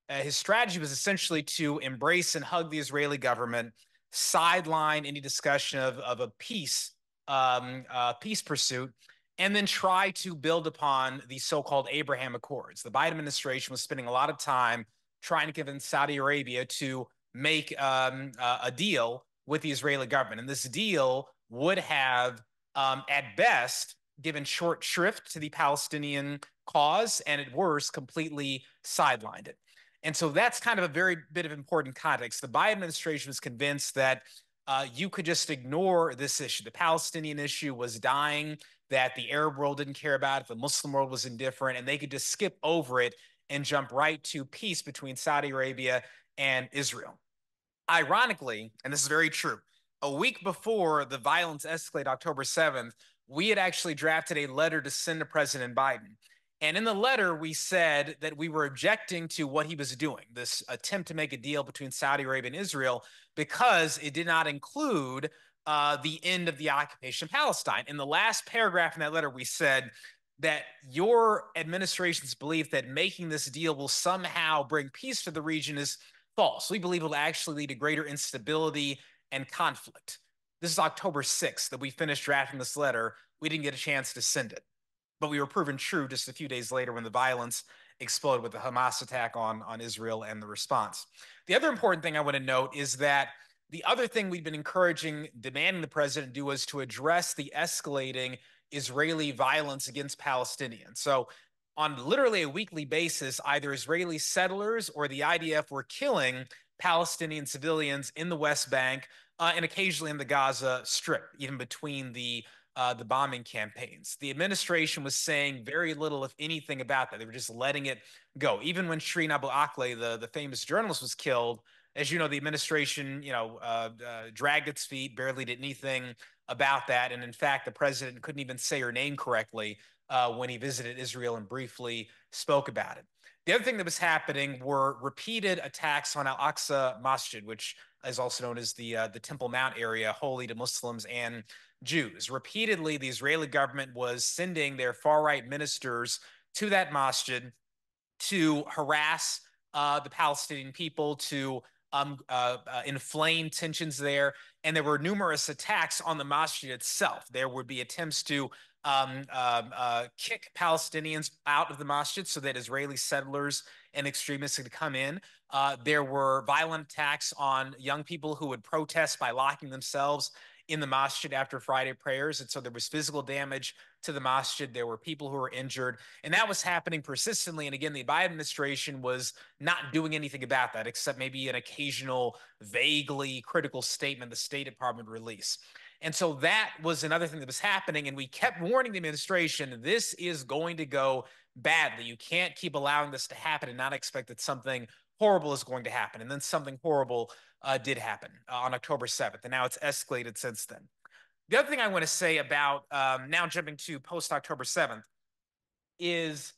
His strategy was essentially to embrace and hug the Israeli government, sideline any discussion of a peace pursuit, and then try to build upon the so-called Abraham Accords. The Biden administration was spending a lot of time trying to convince Saudi Arabia to make a deal with the Israeli government. And this deal would have, at best, given short shrift to the Palestinian cause, and at worst, completely sidelined it. And so that's kind of a very bit of important context. The Biden administration was convinced that you could just ignore this issue. The Palestinian issue was dying, that the Arab world didn't care about it, the Muslim world was indifferent, and they could just skip over it and jump right to peace between Saudi Arabia and Israel. Ironically, and this is very true, a week before the violence escalated October 7th, we had actually drafted a letter to send to President Biden. And in the letter, we said that we were objecting to what he was doing, this attempt to make a deal between Saudi Arabia and Israel, because it did not include the end of the occupation of Palestine. In the last paragraph in that letter, we said that your administration's belief that making this deal will somehow bring peace to the region is false. We believe it will actually lead to greater instability and conflict. This is October 6th that we finished drafting this letter. We didn't get a chance to send it, but we were proven true just a few days later when the violence exploded with the Hamas attack on Israel and the response. The other important thing I want to note is that the other thing we've been encouraging, demanding the president do was to address the escalating Israeli violence against Palestinians. So on literally a weekly basis, either Israeli settlers or the IDF were killing Palestinian civilians in the West Bank and occasionally in the Gaza Strip, even between the bombing campaigns. The administration was saying very little, if anything, about that. They were just letting it go. Even when Shireen Abu Akleh, the famous journalist, was killed, as you know, the administration, dragged its feet, barely did anything about that. And in fact, the president couldn't even say her name correctly when he visited Israel and briefly spoke about it. The other thing that was happening were repeated attacks on Al-Aqsa Masjid, which is also known as the Temple Mount area, holy to Muslims and Jews. Repeatedly, the Israeli government was sending their far-right ministers to that masjid to harass the Palestinian people, to inflame tensions there. And there were numerous attacks on the masjid itself. There would be attempts to kick Palestinians out of the masjid so that Israeli settlers and extremists could come in. There were violent attacks on young people who would protest by locking themselves in the masjid after Friday prayers. And so there was physical damage to the masjid. There were people who were injured, and that was happening persistently. And again, the Biden administration was not doing anything about that, except maybe an occasional vaguely critical statement the State Department released. And so that was another thing that was happening. And we kept warning the administration, this is going to go badly. You can't keep allowing this to happen and not expect that something horrible is going to happen. And then something horrible did happen on October 7th. And now it's escalated since then. The other thing I want to say about now jumping to post-October 7th is,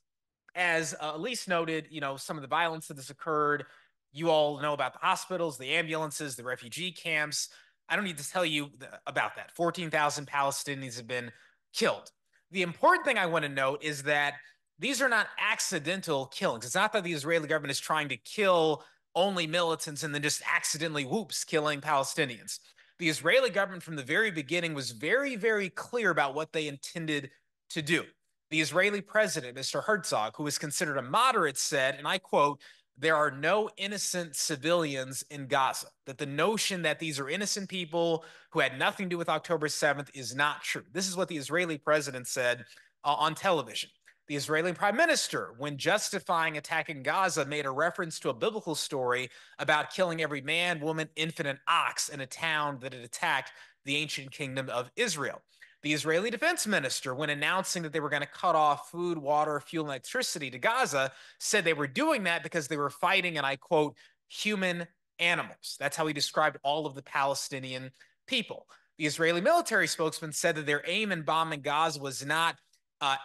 as Ilise noted, some of the violence that has occurred. You all know about the hospitals, the ambulances, the refugee camps. I don't need to tell you about that. 14,000 Palestinians have been killed. The important thing I want to note is that these are not accidental killings. It's not that the Israeli government is trying to kill only militants and then just accidentally, whoops, killing Palestinians. The Israeli government from the very beginning was very, very clear about what they intended to do. The Israeli president, Mr. Herzog, who is considered a moderate, said, and I quote, "There are no innocent civilians in Gaza." That the notion that these are innocent people who had nothing to do with October 7th is not true. This is what the Israeli president said on television. The Israeli prime minister, when justifying attacking Gaza, made a reference to a biblical story about killing every man, woman, infant, and ox in a town that had attacked the ancient kingdom of Israel. The Israeli defense minister, when announcing that they were going to cut off food, water, fuel, and electricity to Gaza, said they were doing that because they were fighting, and I quote, human animals. That's how he described all of the Palestinian people. The Israeli military spokesman said that their aim in bombing Gaza was not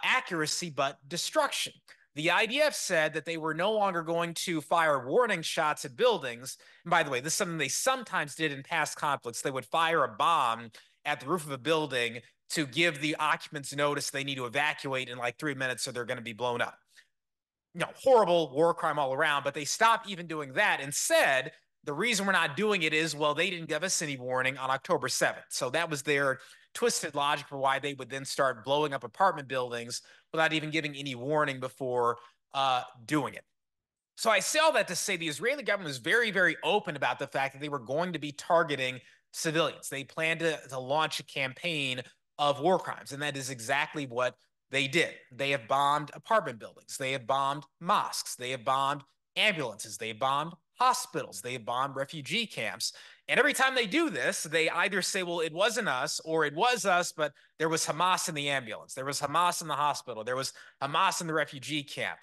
accuracy, but destruction. The IDF said that they were no longer going to fire warning shots at buildings. And by the way, this is something they sometimes did in past conflicts. They would fire a bomb at the roof of a building to give the occupants notice they need to evacuate in like 3 minutes or they're going to be blown up. Horrible war crime all around, but they stopped even doing that and said the reason we're not doing it is, well, they didn't give us any warning on October 7th. So that was their twisted logic for why they would then start blowing up apartment buildings without even giving any warning before doing it. So I say all that to say the Israeli government was very, very open about the fact that they were going to be targeting civilians. They planned to launch a campaign of war crimes, and that is exactly what they did. They have bombed apartment buildings. They have bombed mosques. They have bombed ambulances. They have bombed hospitals. They have bombed refugee camps. And every time they do this, they either say, well, it wasn't us, or it was us, but there was Hamas in the ambulance. There was Hamas in the hospital. There was Hamas in the refugee camp.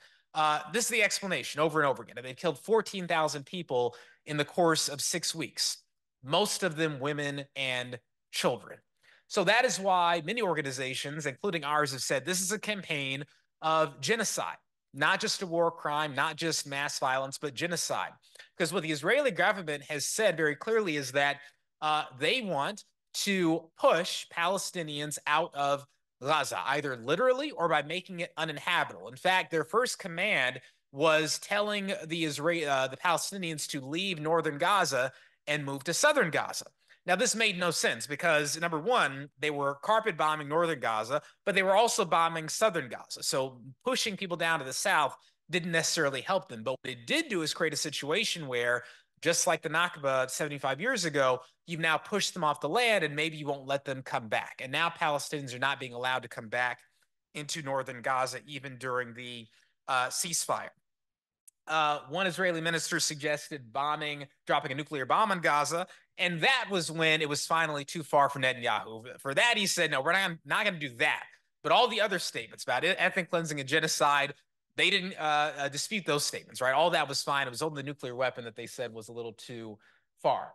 This is the explanation over and over again. They've killed 14,000 people in the course of 6 weeks, most of them women and children. So that is why many organizations, including ours, have said this is a campaign of genocide, not just a war crime, not just mass violence, but genocide. Because what the Israeli government has said very clearly is that they want to push Palestinians out of Gaza, either literally or by making it uninhabitable. In fact, their first command was telling the Palestinians to leave northern Gaza and move to southern Gaza. Now, this made no sense because, number one, they were carpet bombing northern Gaza, but they were also bombing southern Gaza. So pushing people down to the south didn't necessarily help them. But what it did do is create a situation where, just like the Nakba 75 years ago, you've now pushed them off the land and maybe you won't let them come back. And now Palestinians are not being allowed to come back into northern Gaza, even during the ceasefire. One Israeli minister suggested dropping a nuclear bomb on Gaza, and that was when it was finally too far for Netanyahu. For that, he said, no, we're not going to do that. But all the other statements about ethnic cleansing and genocide, they didn't dispute those statements, right? All that was fine. It was only the nuclear weapon that they said was a little too far.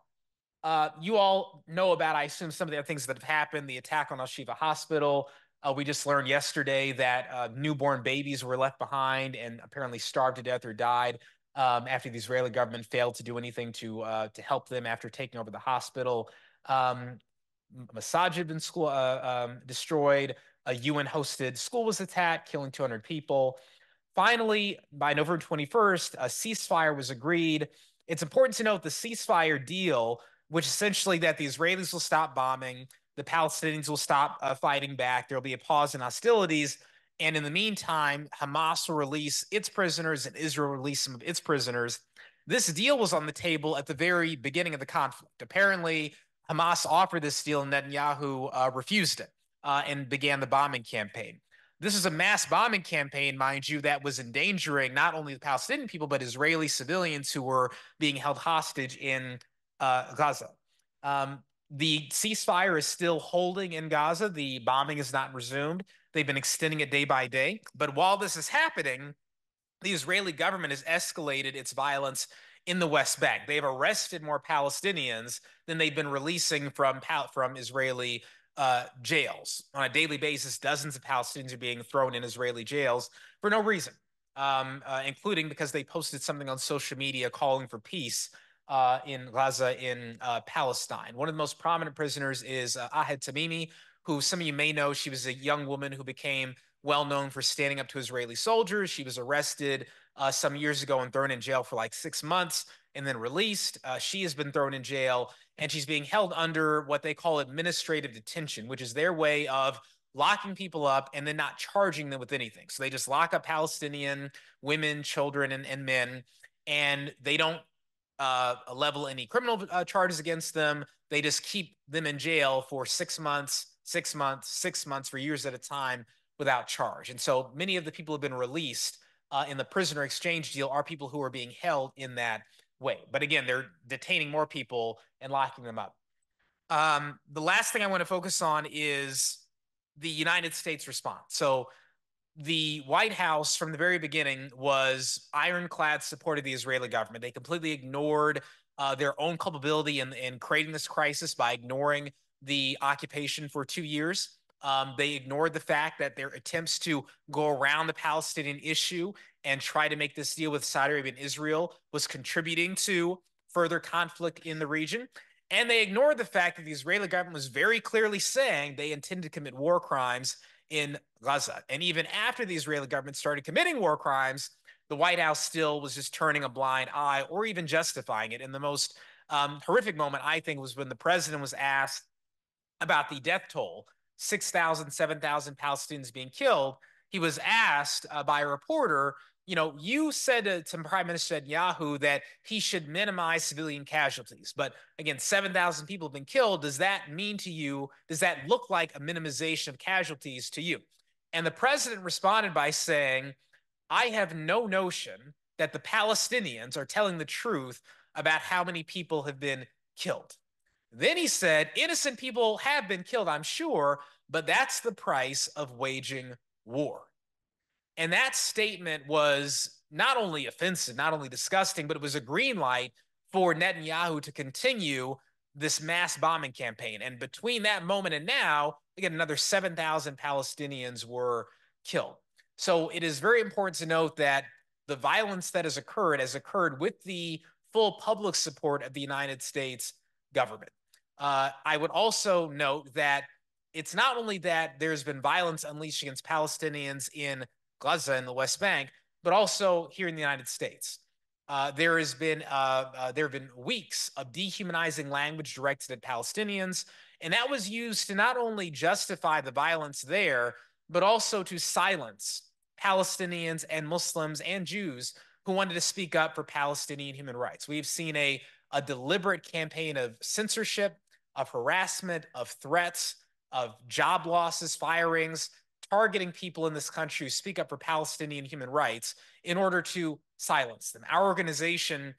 You all know about, I assume, some of the other things that have happened, the attack on Al-Shifa Hospital. We just learned yesterday that newborn babies were left behind and apparently starved to death or died after the Israeli government failed to do anything to help them after taking over the hospital. Masajid had been destroyed. A UN-hosted school was attacked, killing 200 people. Finally, by November 21st, a ceasefire was agreed. It's important to note the ceasefire deal, which essentially that the Israelis will stop bombing, the Palestinians will stop fighting back, there will be a pause in hostilities, and in the meantime, Hamas will release its prisoners and Israel will release some of its prisoners. This deal was on the table at the very beginning of the conflict. Apparently, Hamas offered this deal and Netanyahu refused it and began the bombing campaign. This is a mass bombing campaign, mind you, that was endangering not only the Palestinian people, but Israeli civilians who were being held hostage in Gaza. The ceasefire is still holding in Gaza. The bombing is not resumed. They've been extending it day by day. But while this is happening, the Israeli government has escalated its violence in the West Bank. They've arrested more Palestinians than they've been releasing from Israeli jails. On a daily basis, dozens of Palestinians are being thrown in Israeli jails for no reason, including because they posted something on social media calling for peace in Gaza, in Palestine. One of the most prominent prisoners is Ahmed Tamimi, who some of you may know. She was a young woman who became well known for standing up to Israeli soldiers. She was arrested some years ago and thrown in jail for like 6 months and then released. She has been thrown in jail and she's being held under what they call administrative detention, which is their way of locking people up and then not charging them with anything. So they just lock up Palestinian women, children, and men, and they don't level any criminal charges against them. They just keep them in jail for 6 months, 6 months, 6 months, for years at a time without charge. And so many of the people who have been released in the prisoner exchange deal are people who are being held in that way. But again, they're detaining more people and locking them up. The last thing I want to focus on is the United States response. So the White House from the very beginning was ironclad support of the Israeli government. They completely ignored their own culpability in creating this crisis by ignoring the occupation for 2 years. They ignored the fact that their attempts to go around the Palestinian issue and try to make this deal with Saudi Arabia and Israel was contributing to further conflict in the region. And they ignored the fact that the Israeli government was very clearly saying they intended to commit war crimes in Gaza. And even after the Israeli government started committing war crimes, the White House still was just turning a blind eye or even justifying it. And the most horrific moment, I think, was when the president was asked about the death toll, 6,000, 7,000 Palestinians being killed. He was asked by a reporter, you said to Prime Minister Netanyahu that he should minimize civilian casualties. But again, 7,000 people have been killed. Does that mean to you, does that look like a minimization of casualties to you? And the president responded by saying, I have no notion that the Palestinians are telling the truth about how many people have been killed. Then he said, innocent people have been killed, I'm sure, but that's the price of waging war. And that statement was not only offensive, not only disgusting, but it was a green light for Netanyahu to continue this mass bombing campaign. And between that moment and now, again, another 7,000 Palestinians were killed. So it is very important to note that the violence that has occurred with the full public support of the United States government. I would also note that it's not only that there's been violence unleashed against Palestinians in Gaza and the West Bank, but also here in the United States. There have been weeks of dehumanizing language directed at Palestinians, and that was used to not only justify the violence there, but also to silence Palestinians and Muslims and Jews who wanted to speak up for Palestinian human rights. We've seen a deliberate campaign of censorship, of harassment, of threats, of job losses, firings, targeting people in this country who speak up for Palestinian human rights in order to silence them. Our organization,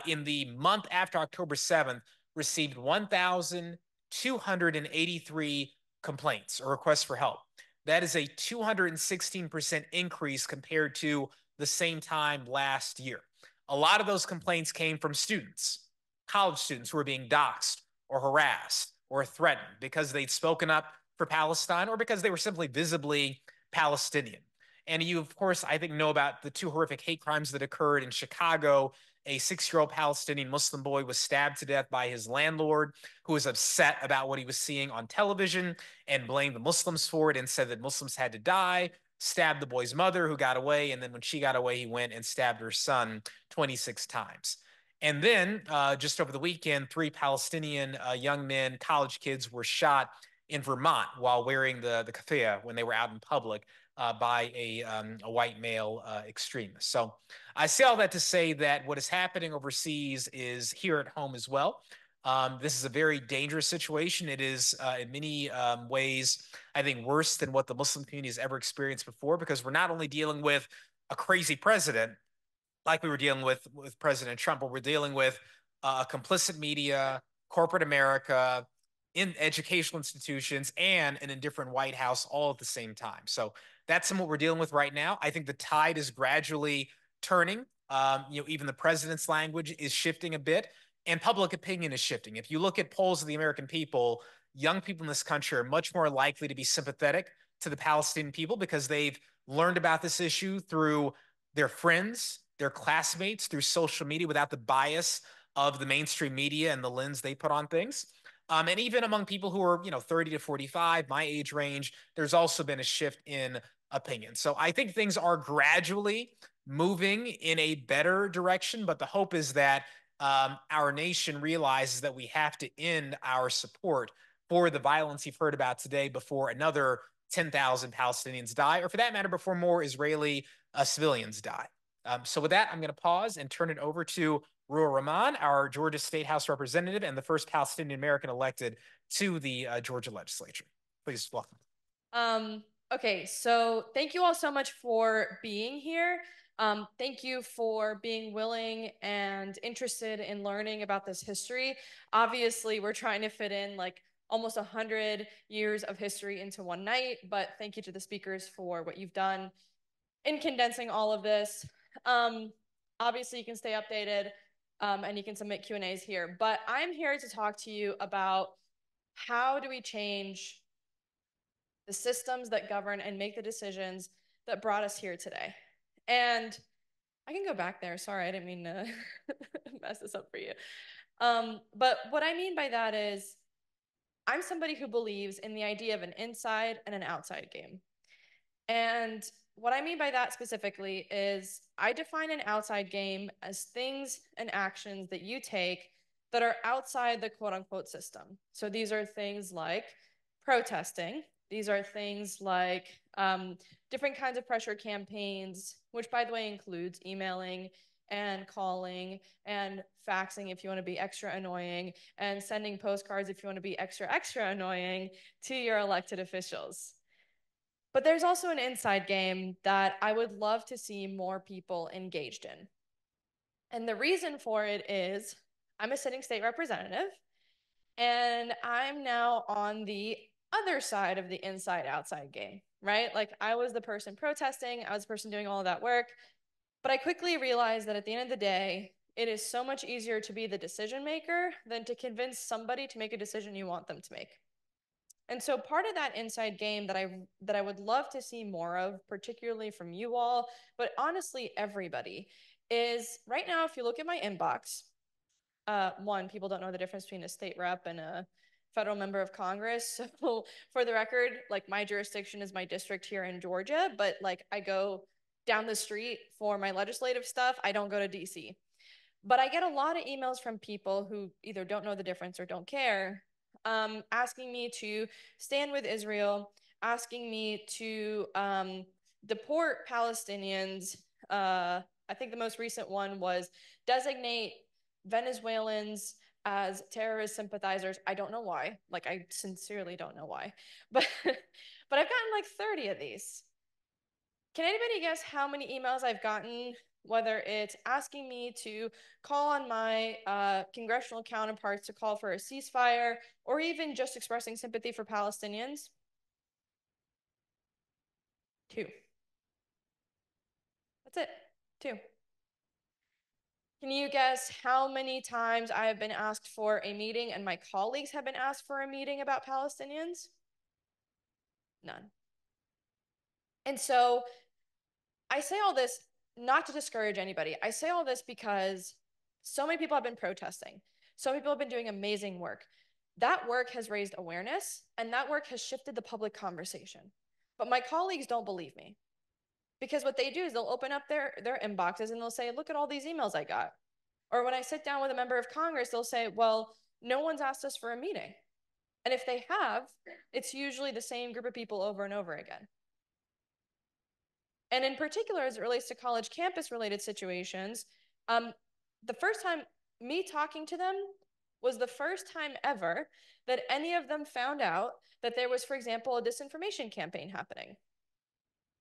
in the month after October 7th, received 1,283 complaints or requests for help. That is a 216% increase compared to the same time last year. A lot of those complaints came from students, college students who were being doxxed or harassed or threatened because they'd spoken up for Palestine or because they were simply visibly Palestinian. And you, of course, I think know about the two horrific hate crimes that occurred in Chicago. A 6-year-old Palestinian Muslim boy was stabbed to death by his landlord, who was upset about what he was seeing on television and blamed the Muslims for it and said that Muslims had to die, stabbed the boy's mother, who got away, and then when she got away, he went and stabbed her son 26 times. And then just over the weekend, 3 Palestinian young men, college kids, were shot in Vermont while wearing the keffiyeh when they were out in public by a white male extremist. So I say all that to say that what is happening overseas is here at home as well. This is a very dangerous situation. It is in many ways, I think, worse than what the Muslim community has ever experienced before, because we're not only dealing with a crazy president like we were dealing with President Trump, but we're dealing with complicit media, corporate America, in educational institutions, and an indifferent White House all at the same time. So that's what we're dealing with right now. I think the tide is gradually turning. Even the president's language is shifting a bit, and public opinion is shifting. If you look at polls of the American people, young people in this country are much more likely to be sympathetic to the Palestinian people because they've learned about this issue through their friends, their classmates, through social media without the bias of the mainstream media and the lens they put on things. And even among people who are, 30 to 45, my age range, there's also been a shift in opinion. So I think things are gradually moving in a better direction, but the hope is that our nation realizes that we have to end our support for the violence you've heard about today before another 10,000 Palestinians die, or for that matter, before more Israeli civilians die. So with that, I'm going to pause and turn it over to Ruwa Romman, our Georgia State House representative and the first Palestinian American elected to the Georgia legislature. Please welcome. Okay, so thank you all so much for being here. Thank you for being willing and interested in learning about this history. Obviously, we're trying to fit in like almost 100 years of history into one night, but thank you to the speakers for what you've done in condensing all of this. Obviously, you can stay updated and you can submit Q&As here, but I'm here to talk to you about how do we change the systems that govern and make the decisions that brought us here today. And I can go back there. Sorry, I didn't mean to mess this up for you. But what I mean by that is I'm somebody who believes in the idea of an inside and an outside game. And what I mean by that specifically is I define an outside game as things and actions that you take that are outside the quote unquote system. So these are things like protesting. These are things like different kinds of pressure campaigns, which by the way includes emailing and calling and faxing if you want to be extra annoying and sending postcards if you want to be extra, extra annoying to your elected officials. But there's also an inside game that I would love to see more people engaged in. And the reason for it is I'm a sitting state representative, and I'm now on the other side of the inside-outside game, right? Like I was the person protesting, I was the person doing all of that work, but I quickly realized that at the end of the day, it is so much easier to be the decision maker than to convince somebody to make a decision you want them to make. And so part of that inside game that I would love to see more of, particularly from you all, but honestly everybody, is right now if you look at my inbox, one, people don't know the difference between a state rep and a federal member of Congress. So for the record, like my jurisdiction is my district here in Georgia, but like I go down the street for my legislative stuff. I don't go to DC. But I get a lot of emails from people who either don't know the difference or don't care, asking me to stand with Israel, asking me to deport Palestinians. I think the most recent one was designate Venezuelans as terrorist sympathizers. I don't know why. Like, I sincerely don't know why. But, but I've gotten like 30 of these. Can anybody guess how many emails I've gotten, whether it's asking me to call on my congressional counterparts to call for a ceasefire, or even just expressing sympathy for Palestinians? 2. That's it. 2. Can you guess how many times I have been asked for a meeting and my colleagues have been asked for a meeting about Palestinians? None. And so I say all this not to discourage anybody. I say all this because so many people have been protesting. So many people have been doing amazing work. That work has raised awareness, and that work has shifted the public conversation. But my colleagues don't believe me. Because what they do is they'll open up their inboxes and they'll say, look at all these emails I got. Or when I sit down with a member of Congress, they'll say, well, no one's asked us for a meeting. And if they have, it's usually the same group of people over and over again. And in particular, as it relates to college campus related situations, the first time me talking to them was the first time ever that any of them found out that there was, for example, a disinformation campaign happening.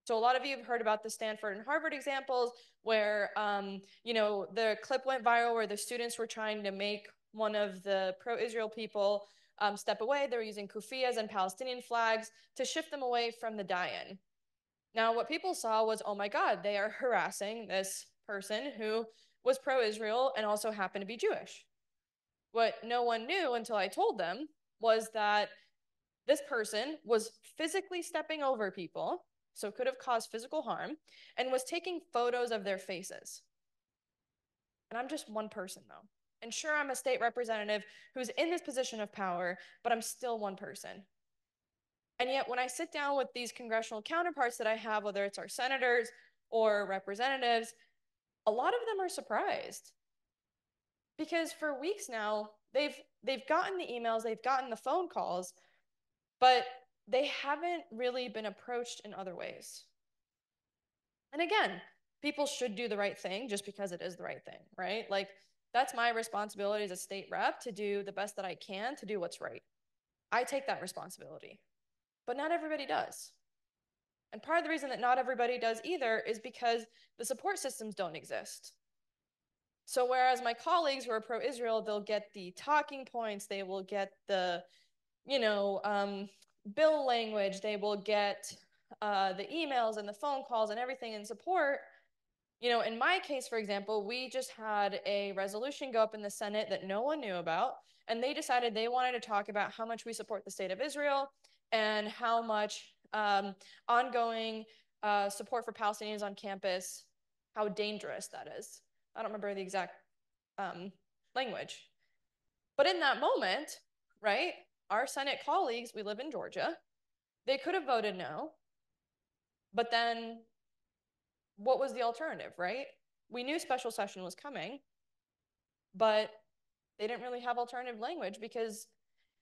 So a lot of you have heard about the Stanford and Harvard examples where, the clip went viral where the students were trying to make one of the pro-Israel people step away. They were using kufiyas and Palestinian flags to shift them away from the dayan. Now, what people saw was, oh my God, they are harassing this person who was pro-Israel and also happened to be Jewish. What no one knew until I told them was that this person was physically stepping over people, so could have caused physical harm, and was taking photos of their faces. And I'm just one person, though. And sure, I'm a state representative who's in this position of power, but I'm still one person. And yet when I sit down with these congressional counterparts that I have, whether it's our senators or representatives, a lot of them are surprised. Because for weeks now, they've gotten the emails, they've gotten the phone calls, but they haven't really been approached in other ways. And again, people should do the right thing just because it is the right thing, right? Like, that's my responsibility as a state rep to do the best that I can to do what's right. I take that responsibility. But not everybody does. And part of the reason that not everybody does either is because the support systems don't exist. So whereas my colleagues who are pro-Israel, they'll get the talking points, they will get the, bill language, they will get the emails and the phone calls and everything in support. In my case, for example, we just had a resolution go up in the Senate that no one knew about, and they decided they wanted to talk about how much we support the state of Israel and how much ongoing support for Palestinians on campus, how dangerous that is. I don't remember the exact language. But in that moment, right, our Senate colleagues, we live in Georgia, they could have voted no, but then what was the alternative, right? We knew special session was coming, but they didn't really have alternative language because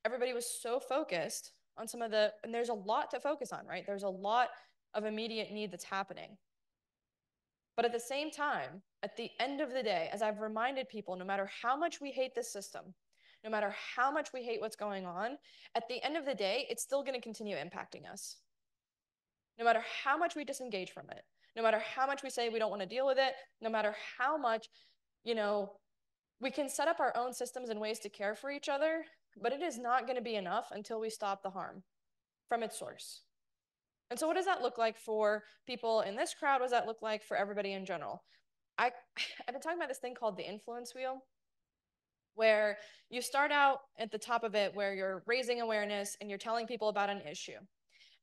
everybody was so focused on some of the, and there's a lot to focus on, right? There's a lot of immediate need that's happening. But at the same time, at the end of the day, as I've reminded people, no matter how much we hate this system, no matter how much we hate what's going on, at the end of the day, it's still going to continue impacting us. No matter how much we disengage from it, no matter how much we say we don't want to deal with it, no matter how much, we can set up our own systems and ways to care for each other, but it is not going to be enough until we stop the harm from its source. And so what does that look like for people in this crowd? What does that look like for everybody in general? I've been talking about this thing called the influence wheel, where you start out at the top of it, where you're raising awareness and you're telling people about an issue.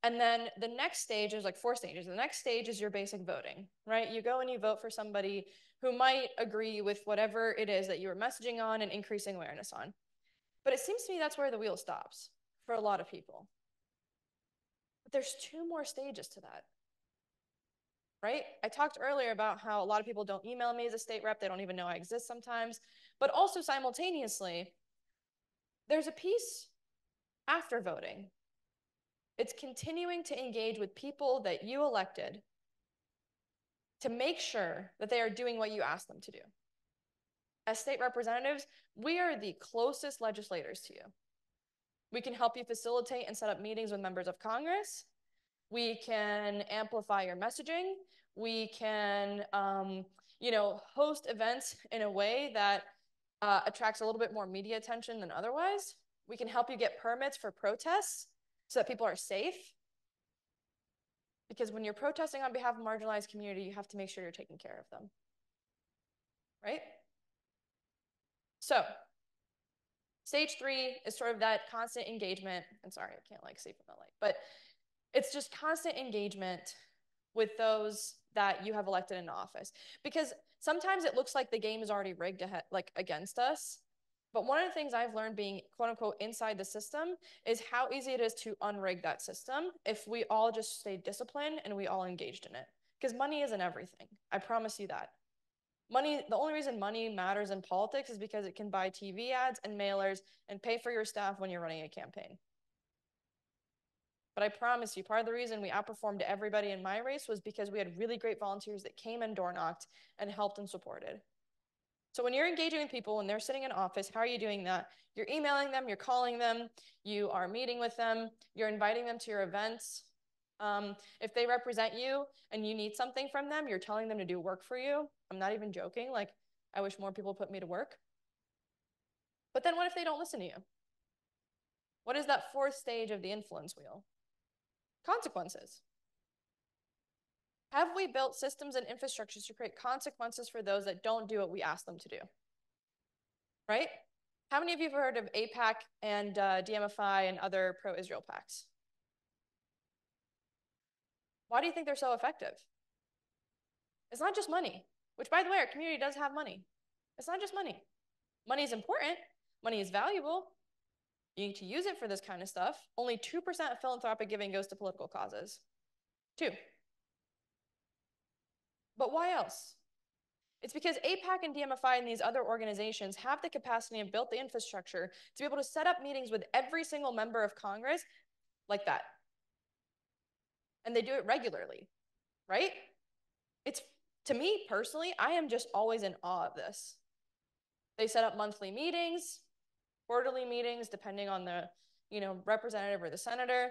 And then the next stage is like 4 stages. The next stage is your basic voting, right? You go and you vote for somebody who might agree with whatever it is that you were messaging on and increasing awareness on. But it seems to me that's where the wheel stops for a lot of people. But there's 2 more stages to that, right? I talked earlier about how a lot of people don't email me as a state rep. They don't even know I exist sometimes. But also simultaneously, there's a piece after voting. It's continuing to engage with people that you elected to make sure that they are doing what you asked them to do. As state representatives, we are the closest legislators to you. We can help you facilitate and set up meetings with members of Congress. We can amplify your messaging. We can, host events in a way that attracts a little bit more media attention than otherwise. We can help you get permits for protests so that people are safe. Because when you're protesting on behalf of a marginalized community, you have to make sure you're taking care of them, right? So stage 3 is sort of that constant engagement. I'm sorry, I can't see from the light, but it's just constant engagement with those that you have elected into office. Because sometimes it looks like the game is already rigged against us. But one of the things I've learned being quote unquote inside the system is how easy it is to unrig that system if we all just stay disciplined and we all engaged in it. Because money isn't everything. I promise you that. Money, the only reason money matters in politics is because it can buy TV ads and mailers and pay for your staff when you're running a campaign. But I promise you, part of the reason we outperformed everybody in my race was because we had really great volunteers that came and door knocked and helped and supported. So when you're engaging with people, when they're sitting in office, how are you doing that? You're emailing them, you're calling them, you are meeting with them, you're inviting them to your events. If they represent you and you need something from them, you're telling them to do work for you. I'm not even joking. I wish more people put me to work. But then what if they don't listen to you? What is that 4th stage of the influence wheel? Consequences. Have we built systems and infrastructures to create consequences for those that don't do what we ask them to do? Right? How many of you have heard of AIPAC and DMFI and other pro-Israel PACs? Why do you think they're so effective? It's not just money, which by the way, our community does have money. It's not just money. Money is important. Money is valuable. You need to use it for this kind of stuff. Only 2% of philanthropic giving goes to political causes. 2. But why else? It's because AIPAC and DMFI and these other organizations have the capacity and built the infrastructure to be able to set up meetings with every single member of Congress like that. And they do it regularly, right? It's, to me personally, I am just always in awe of this. They set up monthly meetings, quarterly meetings, depending on the, representative or the senator.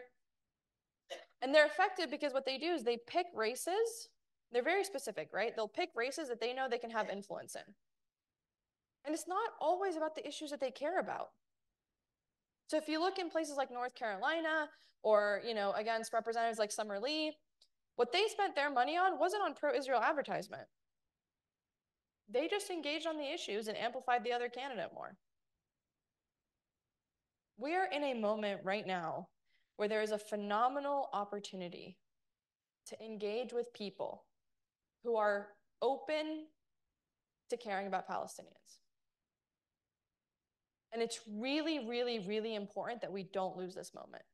And they're effective because what they do is they pick races. They're very specific, right? They'll pick races that they know they can have influence in. And it's not always about the issues that they care about. So if you look in places like North Carolina or, against representatives like Summer Lee, what they spent their money on wasn't on pro-Israel advertisement. They just engaged on the issues and amplified the other candidate more. We are in a moment right now where there is a phenomenal opportunity to engage with people who are open to caring about Palestinians. And it's really, really, really important that we don't lose this moment.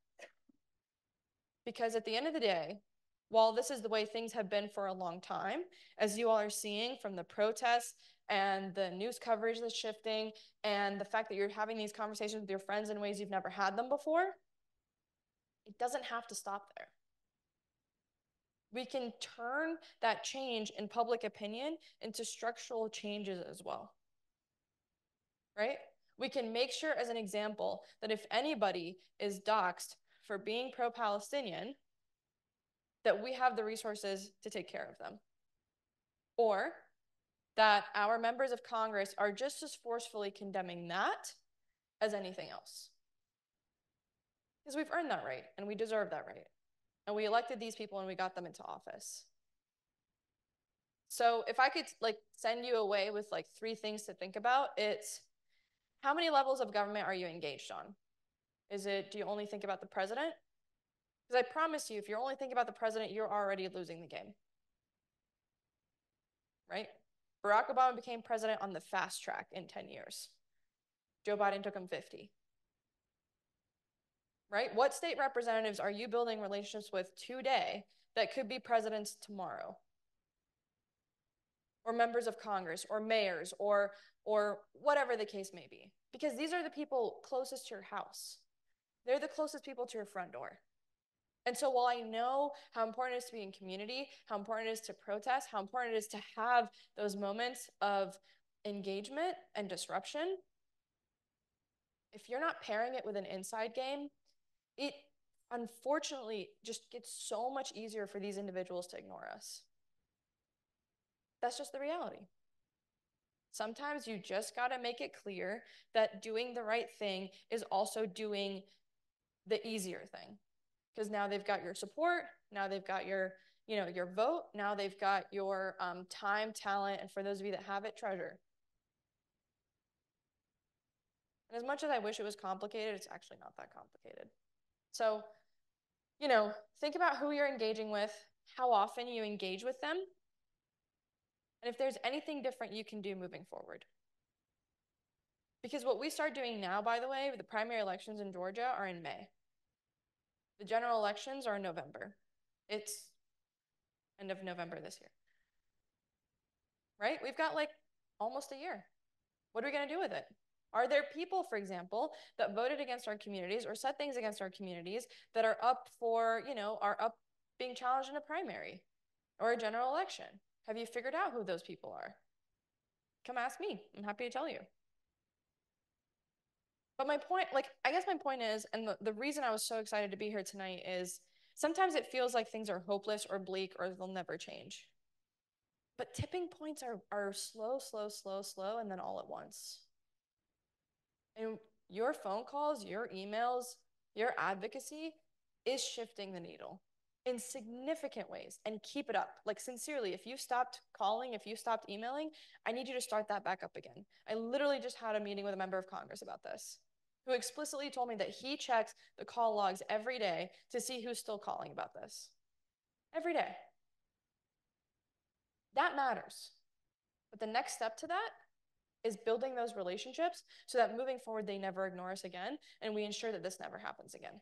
Because at the end of the day, while this is the way things have been for a long time, as you all are seeing from the protests and the news coverage that's shifting and the fact that you're having these conversations with your friends in ways you've never had them before, it doesn't have to stop there. We can turn that change in public opinion into structural changes as well, right? We can make sure, as an example, that if anybody is doxxed for being pro-Palestinian, that we have the resources to take care of them. Or that our members of Congress are just as forcefully condemning that as anything else. Because we've earned that right, and we deserve that right. And we elected these people and we got them into office. So if I could send you away with 3 things to think about, it's how many levels of government are you engaged on? Do you only think about the president? Because I promise you, if you're only thinking about the president, you're already losing the game. Right? Barack Obama became president on the fast track in 10 years. Joe Biden took him 50. Right? What state representatives are you building relationships with today that could be presidents tomorrow? Or members of Congress, or mayors, or whatever the case may be. Because these are the people closest to your house. They're the closest people to your front door. And so while I know how important it is to be in community, how important it is to protest, how important it is to have those moments of engagement and disruption, if you're not pairing it with an inside game, it unfortunately just gets so much easier for these individuals to ignore us. That's just the reality. Sometimes you just got to make it clear that doing the right thing is also doing the easier thing. Because now they've got your support, now they've got your vote, now they've got your time, talent, and for those of you that have it, treasure. And as much as I wish it was complicated, it's actually not that complicated. So, think about who you're engaging with, how often you engage with them, and if there's anything different you can do moving forward. Because what we start doing now, by the way, the primary elections in Georgia are in May. The general elections are in November. It's end of November this year. Right? We've got almost a year. What are we going to do with it? Are there people, for example, that voted against our communities or said things against our communities that are up for, are up being challenged in a primary or a general election? Have you figured out who those people are? Come ask me. I'm happy to tell you. But my point, I guess my point is, and the reason I was so excited to be here tonight is sometimes it feels like things are hopeless or bleak or they'll never change. But tipping points are slow, slow, slow, slow, and then all at once. And your phone calls, your emails, your advocacy is shifting the needle in significant ways. And keep it up. Sincerely, if you stopped calling, if you stopped emailing, I need you to start that back up again. I literally just had a meeting with a member of Congress about this, who explicitly told me that he checks the call logs every day to see who's still calling about this. Every day. That matters. But the next step to that is building those relationships so that moving forward, they never ignore us again, and we ensure that this never happens again.